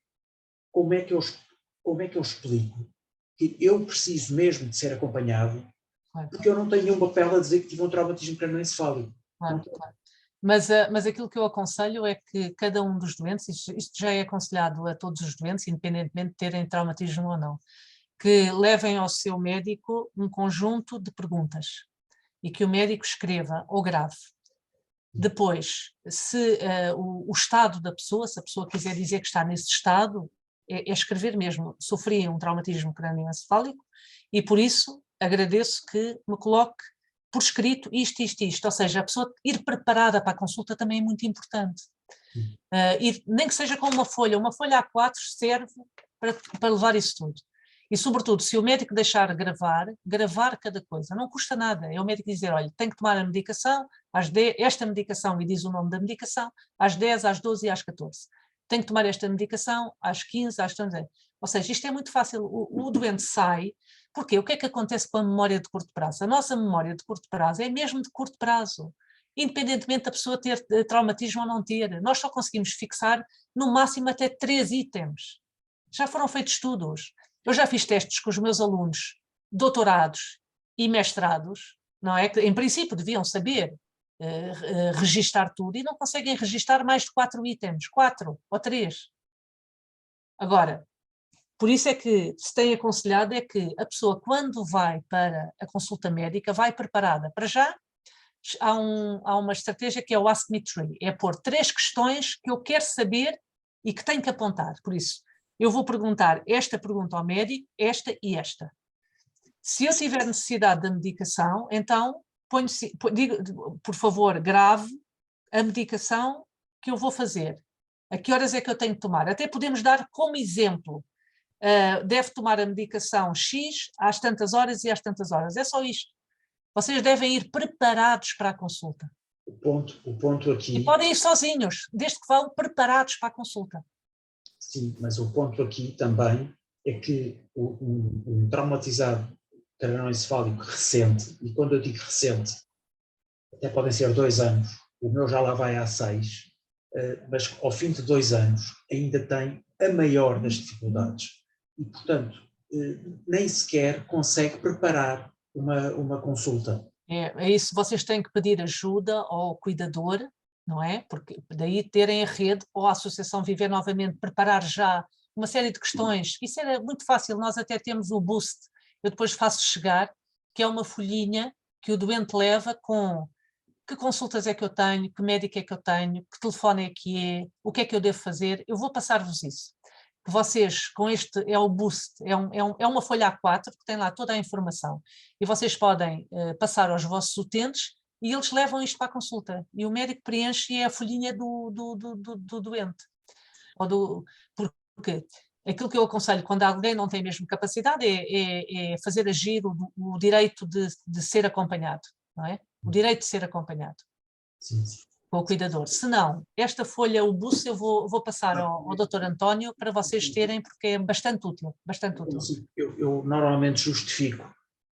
como é que eu explico que eu preciso mesmo de ser acompanhado, Claro. porque eu não tenho nenhum papel a dizer que tive um traumatismo crânioencefálico. Claro, claro. Mas aquilo que eu aconselho é que cada um dos doentes, isto já é aconselhado a todos os doentes, independentemente de terem traumatismo ou não, que levem ao seu médico um conjunto de perguntas e que o médico escreva ou grave. Depois, se o estado da pessoa, se a pessoa quiser dizer que está nesse estado, é escrever mesmo, sofri um traumatismo crânioencefálico e por isso agradeço que me coloque por escrito isto, ou seja, a pessoa ir preparada para a consulta também é muito importante. Nem que seja com uma folha A4 serve para levar isso tudo. E sobretudo, se o médico deixar gravar cada coisa, não custa nada, é o médico dizer, olha, tem que tomar a medicação, esta medicação, e diz o nome da medicação, às 10, às 12 e às 14. Tem que tomar esta medicação às 15, às 13. Ou seja, isto é muito fácil, o doente sai. Porquê? O que é que acontece com a memória de curto prazo? A nossa memória de curto prazo é mesmo de curto prazo, independentemente da pessoa ter traumatismo ou não ter. Nós só conseguimos fixar no máximo até 3 itens. Já foram feitos estudos. Eu já fiz testes com os meus alunos, doutorados e mestrados, não é? Que em princípio deviam saber registar tudo e não conseguem registar mais de 4 itens, 4 ou 3. Agora, por isso é que se tem aconselhado é que a pessoa, quando vai para a consulta médica, vai preparada. Para já, há uma estratégia que é o Ask Me Tree, é pôr 3 questões que eu quero saber e que tenho que apontar. Por isso, eu vou perguntar esta pergunta ao médico, esta e esta. Se eu tiver necessidade da medicação, então, digo, por favor, grave a medicação que eu vou fazer. A que horas é que eu tenho que tomar? Até podemos dar como exemplo. Deve tomar a medicação X às tantas horas e às tantas horas. É só isto. Vocês devem ir preparados para a consulta. O ponto aqui... E podem ir sozinhos, desde que vão preparados para a consulta. Sim, mas o ponto aqui também é que um traumatizado crânioencefálico recente, e quando eu digo recente, até podem ser 2 anos, o meu já lá vai há 6, mas ao fim de 2 anos ainda tem a maior das dificuldades. E, portanto, nem sequer consegue preparar uma consulta. É isso, vocês têm que pedir ajuda ao cuidador, não é? Porque daí terem a rede ou a Associação Viver Novamente, preparar já uma série de questões. Isso era muito fácil, nós até temos o Boost, eu depois faço chegar, que é uma folhinha que o doente leva com que consultas é que eu tenho, que médico é que eu tenho, que telefone é que é, o que é que eu devo fazer, eu vou passar-vos isso. Que vocês, com este, é o Boost, é uma folha A4 que tem lá toda a informação e vocês podem passar aos vossos utentes e eles levam isto para a consulta e o médico preenche e é a folhinha do doente. Porque aquilo que eu aconselho quando alguém não tem mesmo capacidade é fazer agir o direito de ser acompanhado, não é? O direito de ser acompanhado. Sim, sim. Com o cuidador. Se não, esta folha, o BUS, eu vou passar ao Dr. António para vocês terem, porque é bastante útil, bastante útil. Eu normalmente justifico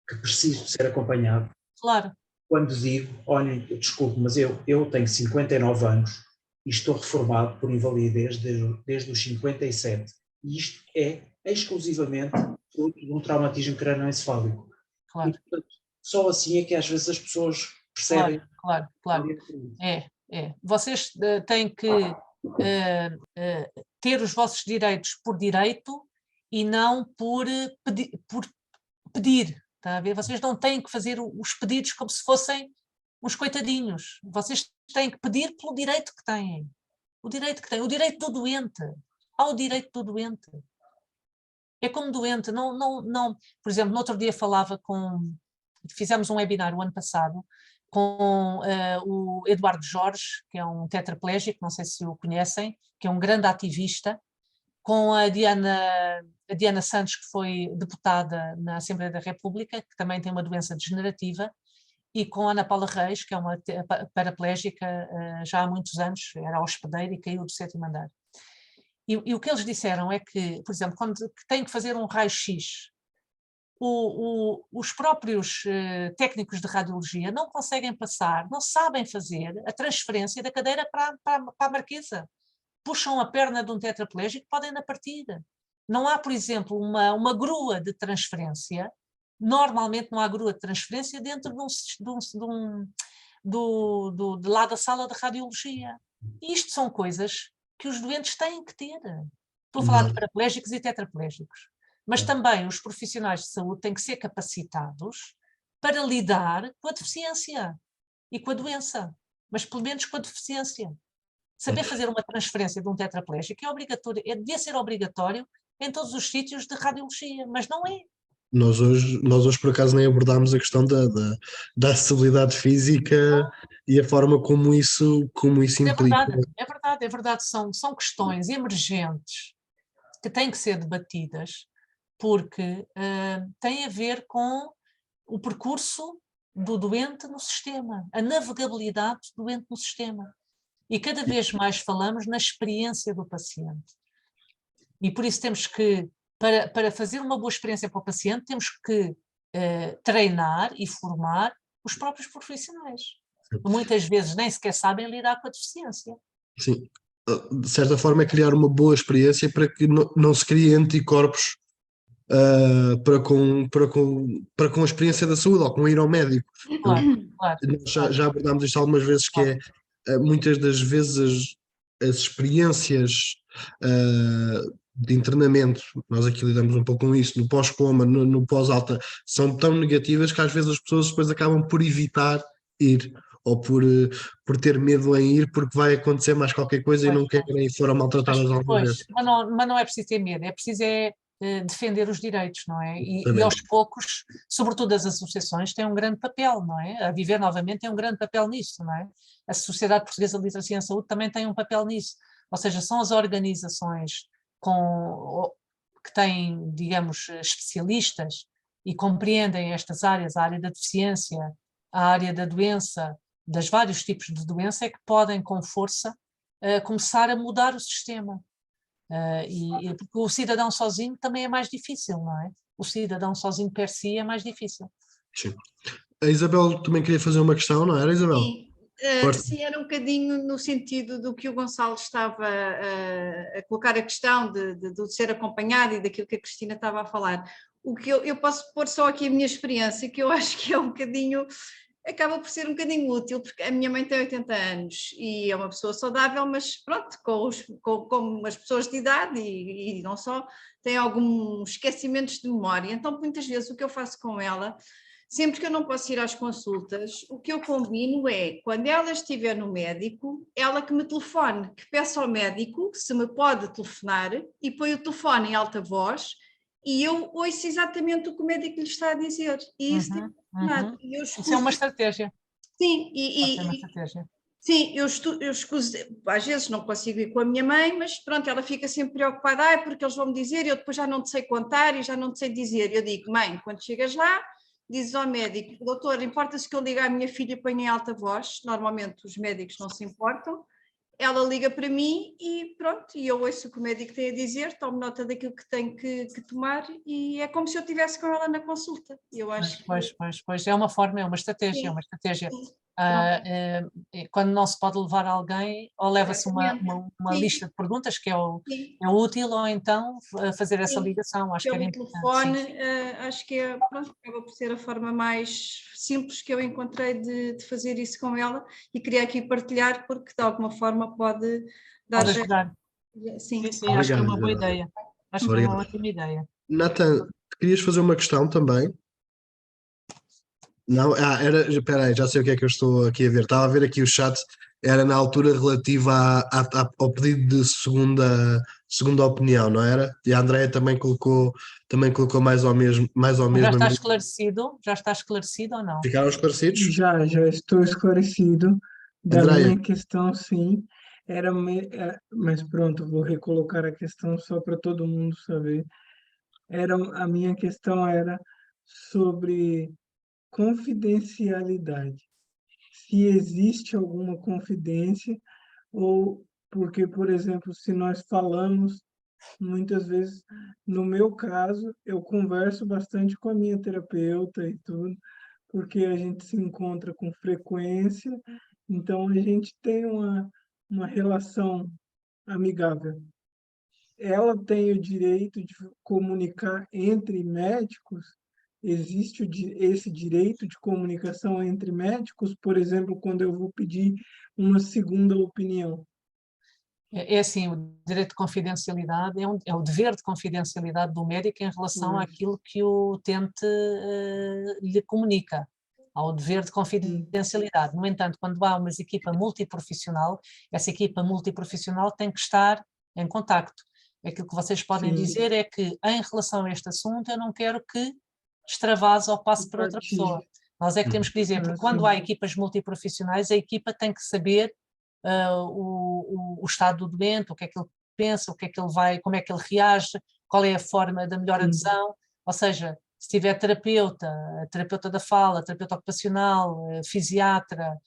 que preciso de ser acompanhado. Claro. Quando digo, olhem, desculpe, mas eu tenho 59 anos e estou reformado por invalidez desde os 57. E isto é exclusivamente fruto de um traumatismo crânioencefálico. Claro. E, portanto, só assim é que às vezes as pessoas percebem. Claro. Vocês têm que ter os vossos direitos por direito e não por pedir. Está a ver? Vocês não têm que fazer os pedidos como se fossem uns coitadinhos. Vocês têm que pedir pelo direito que têm. O direito que têm. O direito do doente. Há o direito do doente. É como doente. Não. Por exemplo, no outro dia fizemos um webinar o ano passado com o Eduardo Jorge, que é um tetraplégico, não sei se o conhecem, que é um grande ativista, com a Diana Santos, que foi deputada na Assembleia da República, que também tem uma doença degenerativa, e com a Ana Paula Reis, que é uma paraplégica já há muitos anos, era hospedeira e caiu do 7º andar. E o que eles disseram é que, por exemplo, quando têm que fazer um raio-x, os próprios técnicos de radiologia não conseguem passar, não sabem fazer a transferência da cadeira para a marquesa. Puxam a perna de um tetraplégico, podem na partida. Não há, por exemplo, uma grua de transferência. Normalmente não há grua de transferência dentro de lá da sala de radiologia. E isto são coisas que os doentes têm que ter. Estou a falar de paraplégicos e tetraplégicos. Mas também os profissionais de saúde têm que ser capacitados para lidar com a deficiência e com a doença. Mas pelo menos com a deficiência. Saber fazer uma transferência de um tetraplégico é obrigatório, devia ser obrigatório em todos os sítios de radiologia, mas não é. Nós hoje por acaso nem abordámos a questão da acessibilidade física e a forma como isso implica. É verdade, são questões emergentes que têm que ser debatidas, porque têm a ver com o percurso do doente no sistema, a navegabilidade do doente no sistema. E cada vez mais falamos na experiência do paciente. E por isso temos que, para fazer uma boa experiência para o paciente, temos que treinar e formar os próprios profissionais. Muitas vezes nem sequer sabem lidar com a deficiência. Sim, de certa forma é criar uma boa experiência para que não se criem anticorpos para com a experiência da saúde ou com ir ao médico. Claro. Nós já abordámos isto algumas vezes, que é muitas das vezes as experiências de internamento, nós aqui lidamos um pouco com isso, no pós-coma, no pós-alta, são tão negativas que às vezes as pessoas depois acabam por evitar ir, ou por ter medo em ir, porque vai acontecer mais qualquer coisa e não querem e foram maltratadas alguma vez. Mas não é preciso ter medo, é preciso defender os direitos, não é? E aos poucos, sobretudo as associações, têm um grande papel, não é? A Viver Novamente tem um grande papel nisso, não é? A Sociedade Portuguesa de Literacia em Saúde também tem um papel nisso. Ou seja, são as organizações que têm, digamos, especialistas e compreendem estas áreas, a área da deficiência, a área da doença, dos vários tipos de doença, é que podem, com força, começar a mudar o sistema. Porque o cidadão sozinho também é mais difícil, não é? O cidadão sozinho per si é mais difícil. Sim. A Isabel também queria fazer uma questão, não era, Isabel? Sim. Sim, era um bocadinho no sentido do que o Gonçalo estava a colocar a questão de ser acompanhado e daquilo que a Cristina estava a falar. O que eu posso pôr só aqui a minha experiência, que eu acho que é um bocadinho, acaba por ser um bocadinho útil, porque a minha mãe tem 80 anos e é uma pessoa saudável, mas pronto, com as pessoas de idade e não só, tem alguns esquecimentos de memória. Então, muitas vezes, o que eu faço com ela, sempre que eu não posso ir às consultas, o que eu combino é, quando ela estiver no médico, ela que me telefone, que peça ao médico se me pode telefonar e põe o telefone em alta voz e eu ouço exatamente o que o médico lhe está a dizer. E isso tem funcionado. Isso é uma estratégia. Sim, é uma estratégia. Sim, eu escuso, às vezes não consigo ir com a minha mãe, mas pronto, ela fica sempre preocupada, porque eles vão me dizer, eu depois já não te sei contar e já não te sei dizer. Eu digo, mãe, quando chegas lá, dizes ao médico, doutor, importa-se que eu ligue à minha filha e ponha em alta voz? Normalmente os médicos não se importam. Ela liga para mim e pronto, e eu ouço o que o médico tem a dizer, tomo nota daquilo que tenho que tomar e é como se eu estivesse com ela na consulta. Eu acho Pois, é uma forma, é uma estratégia, Sim. é uma estratégia. Quando não se pode levar alguém, ou leva-se uma lista de perguntas que é útil, ou então fazer essa ligação, acho que é importante. Telefone, acho que acaba por ser a forma mais simples que eu encontrei de fazer isso com ela e queria aqui partilhar porque de alguma forma pode dar... Pode ajudar. Sim, acho que é uma boa ideia. Acho que é uma ótima ideia. Nathan, querias fazer uma questão também? Não, espera aí, já sei o que é que eu estou aqui a ver. Estava a ver aqui o chat, era na altura relativa ao pedido de segunda segunda opinião, não era? E a Andreia também colocou mais ou menos Já na está mesma. esclarecido? Já está esclarecido ou não? Ficaram esclarecidos? Já estou esclarecido da Andreia. minha questão, sim. Mas pronto, vou recolocar a questão só para todo mundo saber. A minha questão era sobre confidencialidade. Se existe alguma confidência, ou porque, por exemplo, se nós falamos, muitas vezes, no meu caso, eu converso bastante com a minha terapeuta e tudo, porque a gente se encontra com frequência, então a gente tem uma relação amigável. Ela tem o direito de comunicar entre médicos? Existe esse direito de comunicação entre médicos, por exemplo, quando eu vou pedir uma segunda opinião? É assim, o direito de confidencialidade é o dever de confidencialidade do médico em relação àquilo que o utente lhe comunica, ao dever de confidencialidade. No entanto, quando há uma equipa multiprofissional, essa equipa multiprofissional tem que estar em contacto. Aquilo que vocês podem dizer é que, em relação a este assunto, eu não quero que extravase ou passe para outra pessoa. Nós é que temos que dizer que quando há equipas multiprofissionais, a equipa tem que saber o estado do doente, o que é que ele pensa, o que é que ele vai, como é que ele reage, qual é a forma da melhor adesão, ou seja, se tiver terapeuta da fala, terapeuta ocupacional, fisiatra,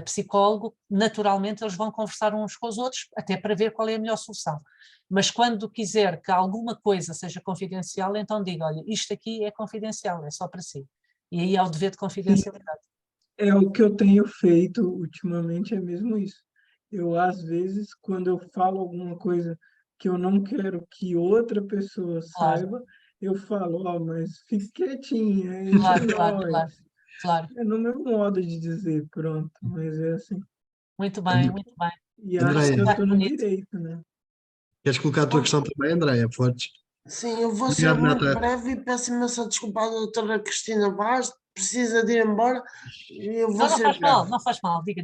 psicólogo, naturalmente eles vão conversar uns com os outros, até para ver qual é a melhor solução. Mas quando quiser que alguma coisa seja confidencial, então diga, olha, isto aqui é confidencial, é só para si. E aí há o dever de confidencialidade. É o que eu tenho feito ultimamente, é mesmo isso. Eu, às vezes, quando eu falo alguma coisa que eu não quero que outra pessoa saiba, eu falo, mas fique quietinha, é entre nós. Claro. É no meu modo de dizer, pronto, mas é assim. Muito bem, muito bem. E acho que eu estou no direito, né? Queres colocar a tua questão também, Andreia? Podes. Sim, eu vou ser muito breve e peço imensa desculpa à doutora Cristina Vaz, precisa de ir embora. Eu vou não faz mal, não faz mal, diga.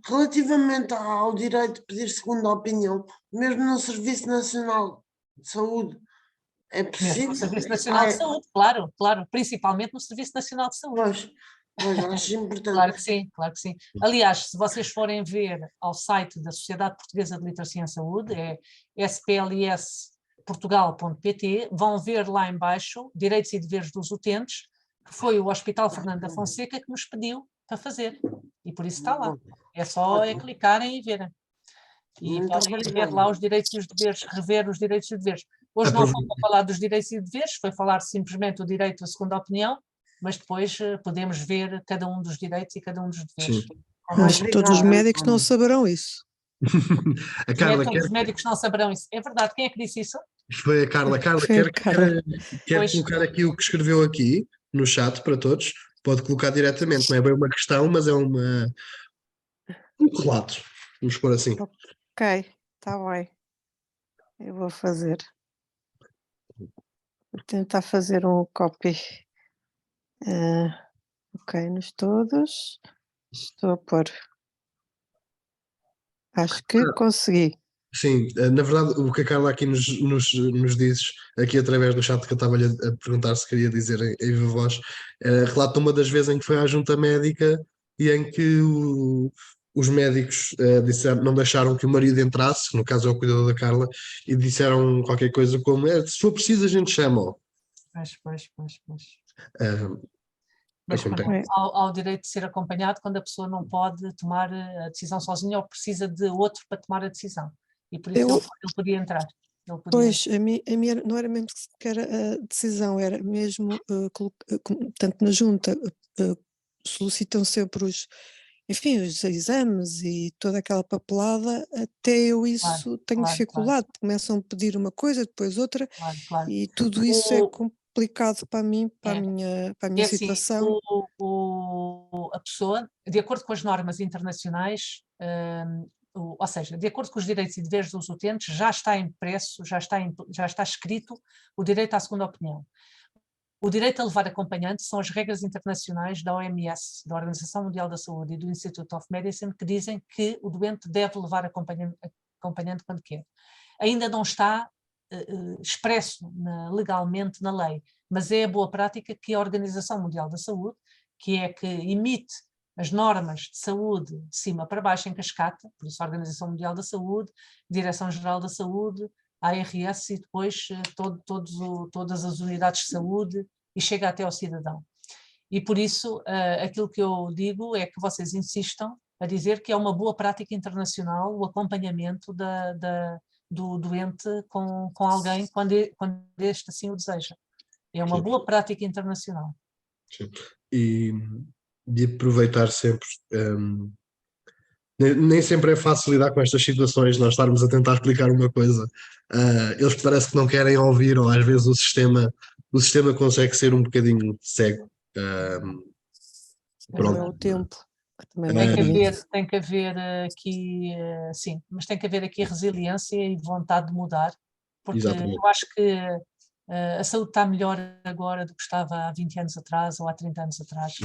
Relativamente ao direito de pedir segunda opinião, mesmo no Serviço Nacional de Saúde, é possível? Mesmo no Serviço Nacional de Saúde, claro, principalmente no Serviço Nacional de Saúde. Pois, acho importante. Claro que sim. Aliás, se vocês forem ver ao site da Sociedade Portuguesa de Literacia em Saúde, é splsportugal.pt, vão ver lá embaixo direitos e deveres dos utentes, que foi o Hospital Fernando da Fonseca que nos pediu para fazer. E por isso está lá. É só clicarem e verem. E podem ver lá os direitos e os deveres, rever os direitos e deveres. Hoje não foi para falar dos direitos e deveres, foi falar simplesmente do direito à segunda opinião, mas depois podemos ver cada um dos direitos e cada um dos deveres. Acho que todos os médicos não saberão isso. A Carla, todos os médicos não saberão isso. É verdade, quem é que disse isso? Foi a Carla. Carla, quer colocar aqui o que escreveu aqui no chat para todos? Pode colocar diretamente, não é bem uma questão, mas é um relato, vamos pôr assim. Ok, está bem. Eu vou fazer. Vou tentar fazer um copy. Ok, nos todos. Estou a pôr. Acho que consegui. Sim, na verdade, o que a Carla aqui nos diz, aqui através do chat que eu estava-lhe a perguntar se queria dizer em viva voz, relata uma das vezes em que foi à junta médica e em que os médicos não deixaram que o marido entrasse, no caso é o cuidador da Carla, e disseram qualquer coisa como, se for preciso a gente chama-o. Pois. Mas há o direito de ser acompanhado quando a pessoa não pode tomar a decisão sozinha ou precisa de outro para tomar a decisão. E por isso ele podia entrar. Pois, a minha não era mesmo sequer a decisão, era mesmo, tanto na junta, solicitam sempre os exames e toda aquela papelada, até eu isso tenho dificuldade, começam a pedir uma coisa, depois outra, e tudo isso é complicado para mim, para a minha situação. A pessoa, de acordo com as normas internacionais, ou seja, de acordo com os direitos e deveres dos utentes, já está impresso, já está escrito o direito à segunda opinião. O direito a levar acompanhante são as regras internacionais da OMS, da Organização Mundial da Saúde e do Institute of Medicine, que dizem que o doente deve levar acompanhante acompanhante quando quer. Ainda não está expresso legalmente na lei, mas é a boa prática que a Organização Mundial da Saúde, que é que emite as normas de saúde de cima para baixo em cascata, por isso a Organização Mundial da Saúde, Direção-Geral da Saúde, a ARS e depois todas as unidades de saúde e chega até ao cidadão. E por isso aquilo que eu digo é que vocês insistam a dizer que é uma boa prática internacional o acompanhamento do doente com alguém quando este assim o deseja. É uma boa prática internacional. Sim. E de aproveitar sempre. Nem sempre é fácil lidar com estas situações, nós estarmos a tentar explicar uma coisa. Eles parece que não querem ouvir, ou às vezes o sistema consegue ser um bocadinho cego. Não é o tempo, que também não permite. Tem que haver aqui, sim, mas tem que haver aqui resiliência e vontade de mudar, porque Exatamente. eu acho que a saúde está melhor agora do que estava há 20 anos atrás ou há 30 anos atrás.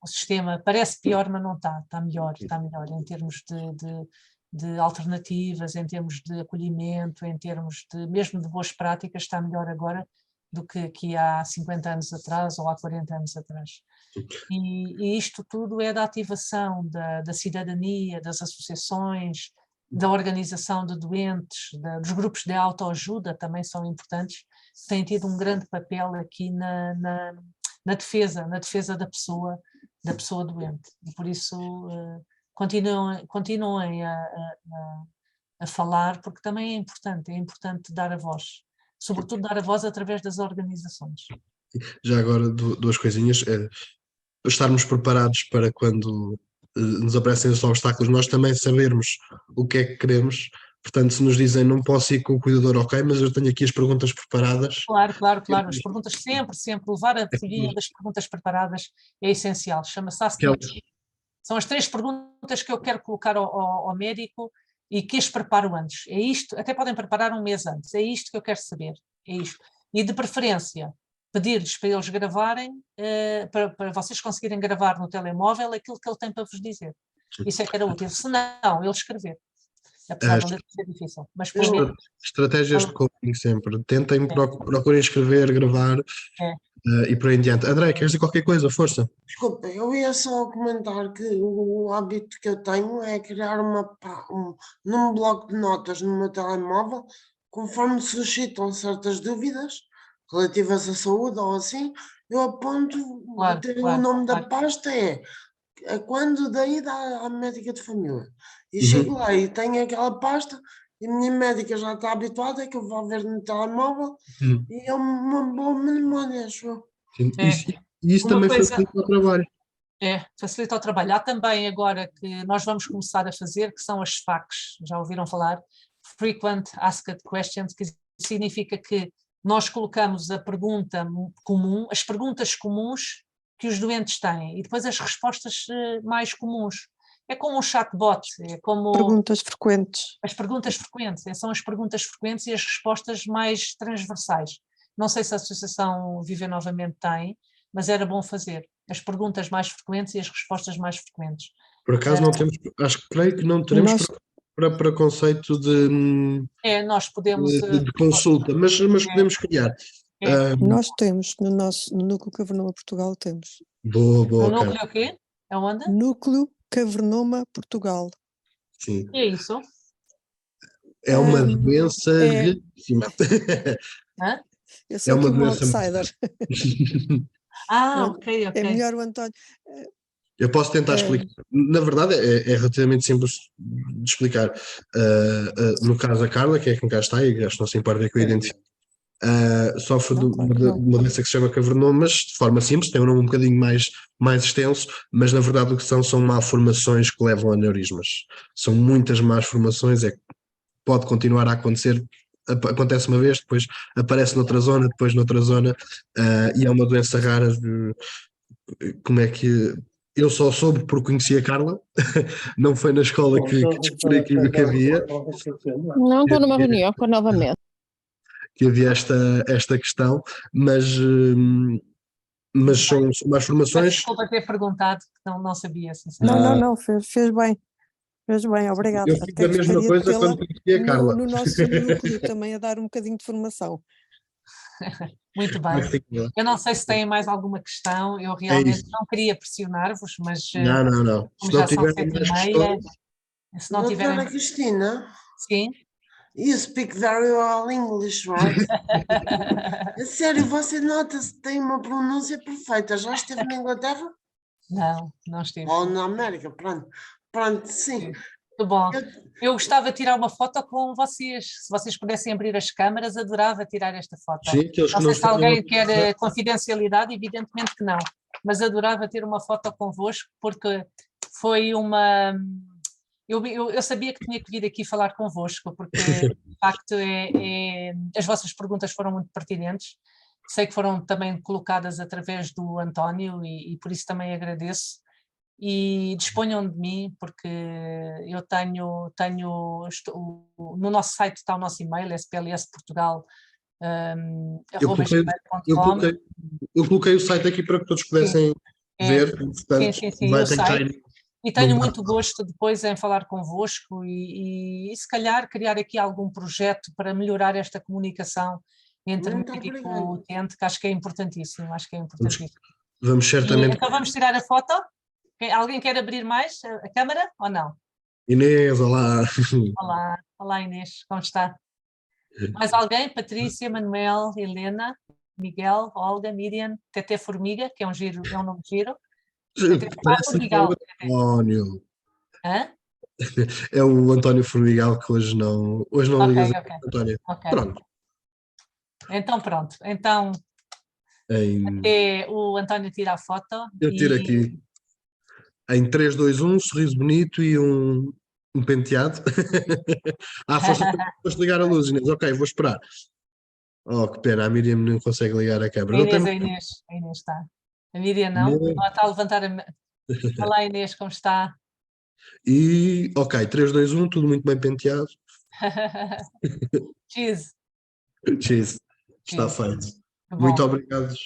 O sistema parece pior, mas não está melhor em termos de alternativas, em termos de acolhimento, em termos mesmo de boas práticas, está melhor agora do que aqui há 50 anos atrás ou há 40 anos atrás. E isto tudo é da ativação da cidadania, das associações, da organização de doentes, dos grupos de autoajuda também são importantes, têm tido um grande papel aqui na defesa da pessoa doente. E por isso continuem a falar, porque também é importante dar a voz, sobretudo dar a voz através das organizações. Já agora duas coisinhas, estarmos preparados para quando nos aparecem os obstáculos, nós também sabermos o que é que queremos. Portanto, se nos dizem não posso ir com o cuidador, ok, mas eu tenho aqui as perguntas preparadas. Claro, as perguntas sempre, levar a folhinha das perguntas preparadas é essencial, chama-se Ask Me. São as 3 perguntas que eu quero colocar ao médico e que as preparo antes. É isto, até podem preparar um mês antes, é isto que eu quero saber, é isto. E de preferência, pedir-lhes para eles gravarem, para vocês conseguirem gravar no telemóvel aquilo que ele tem para vos dizer. Isso é que era útil. Se não, ele escrever. Apesar de ser difícil. Mas pelo menos... Estratégias de coaching sempre. Tentem, procurem escrever, gravar e por aí em diante. André, queres dizer qualquer coisa? Força. Desculpa, eu ia só comentar que o hábito que eu tenho é criar num bloco de notas no meu telemóvel, conforme suscitam certas dúvidas relativas à saúde ou assim, eu aponto, o nome da pasta é quando da ida à médica de família. E chego lá e tenho aquela pasta e a minha médica já está habituada, que eu vou ver no telemóvel e é uma boa memória, acho eu. Isso também facilita o trabalho. Facilita o trabalho. Há também agora que nós vamos começar a fazer, que são as FAQs, já ouviram falar? Frequent Asked Questions, que significa que nós colocamos a pergunta comum, as perguntas comuns que os doentes têm e depois as respostas mais comuns. É como um chatbot, é como... Perguntas frequentes. As perguntas frequentes, são as perguntas frequentes e as respostas mais transversais. Não sei se a Associação Viver Novamente tem, mas era bom fazer. As perguntas mais frequentes e as respostas mais frequentes. Por acaso não temos, creio que não teremos para conceito de... nós podemos... de consulta, mas podemos criar. Nós temos, no Núcleo Cavernoma Portugal temos. Boa, no Núcleo o quê? É onde? Núcleo Cavernoma Portugal. Sim. E é isso? É uma doença raríssima. Eu sou aqui um outsider. Ok. É melhor o António. Eu posso tentar explicar. Na verdade, é relativamente simples de explicar. No caso da Carla, que é quem cá está, e acho que não se importa ver que eu identifico, sofre de uma doença que se chama cavernomas, de forma simples, tem um nome um bocadinho mais extenso, mas na verdade o que são malformações que levam a aneurismas. São muitas más formações, pode continuar a acontecer, acontece uma vez, depois aparece noutra zona, depois noutra zona, e é uma doença rara como é que... Eu só soube porque conheci a Carla, não foi na escola que descobri que havia. Não, estou numa reunião novamente. Que havia esta questão, mas são mais formações... Desculpa ter perguntado, que não sabia, sinceramente. Não, fez bem. Pois bem, obrigada. Eu fiz Até a mesma gostaria de coisa tê-la quando conheci a Carla. no nosso núcleo também a dar um bocadinho de formação. Muito Claro bem. que sim. Eu não sei se têm mais alguma questão, eu É realmente isso. não queria pressionar-vos, mas Não, não, não. como Se não já são tiverem mais 7h30, questões, se não Doutora tiverem... Cristina, Sim? you speak very well English, right? É sério, você nota-se que tem uma pronúncia perfeita. Já esteve na Inglaterra? Não, não estive. Ou na América? Pronto. Pronto, sim. Muito bom. Eu gostava de tirar uma foto com vocês. Se vocês pudessem abrir as câmaras, adorava tirar esta foto. sim, aqueles que Não não sei se alguém estão. quer confidencialidade, evidentemente que não, mas adorava ter uma foto convosco, porque foi uma... Eu sabia que tinha que vir aqui falar convosco, porque de facto as vossas perguntas foram muito pertinentes. Sei que foram também colocadas através do António e por isso também agradeço. E disponham de mim, porque eu no nosso site está o nosso e-mail, splsportugal, Eu coloquei, eu, @gmail.com. coloquei, eu coloquei o site aqui para que todos pudessem ver, portanto, Sim, vai o ter que estar site. aí E tenho num muito bocado. gosto depois em falar convosco e se calhar criar aqui algum projeto para melhorar esta comunicação entre Muito médico e obrigada. utente, que acho que é importantíssimo, Vamos certamente. Então vamos tirar a foto? Alguém quer abrir mais a câmara ou não? Inês, olá. Olá Inês, como está? Mais alguém? Patrícia, Manuel, Helena, Miguel, Olga, Miriam, TT Formiga, que é um nome giro. Parece que é o Formigal. António. Hã? É o António Formigal que hoje não ligas Ok. António. Ok. Pronto. Então pronto. Então o António tira a foto Eu tiro aqui em 3, 2, 1, sorriso bonito e um penteado. Foste ligar a luz, Inês. Ok, vou esperar. Oh, que pena, a Miriam não consegue ligar a câmera. A Não tem... Inês está. A Miriam não está a levantar a... Olá Inês, como está? E, ok, 3, 2, 1, tudo muito bem penteado. Cheese. Cheese. Está feito. Bom. Muito obrigado.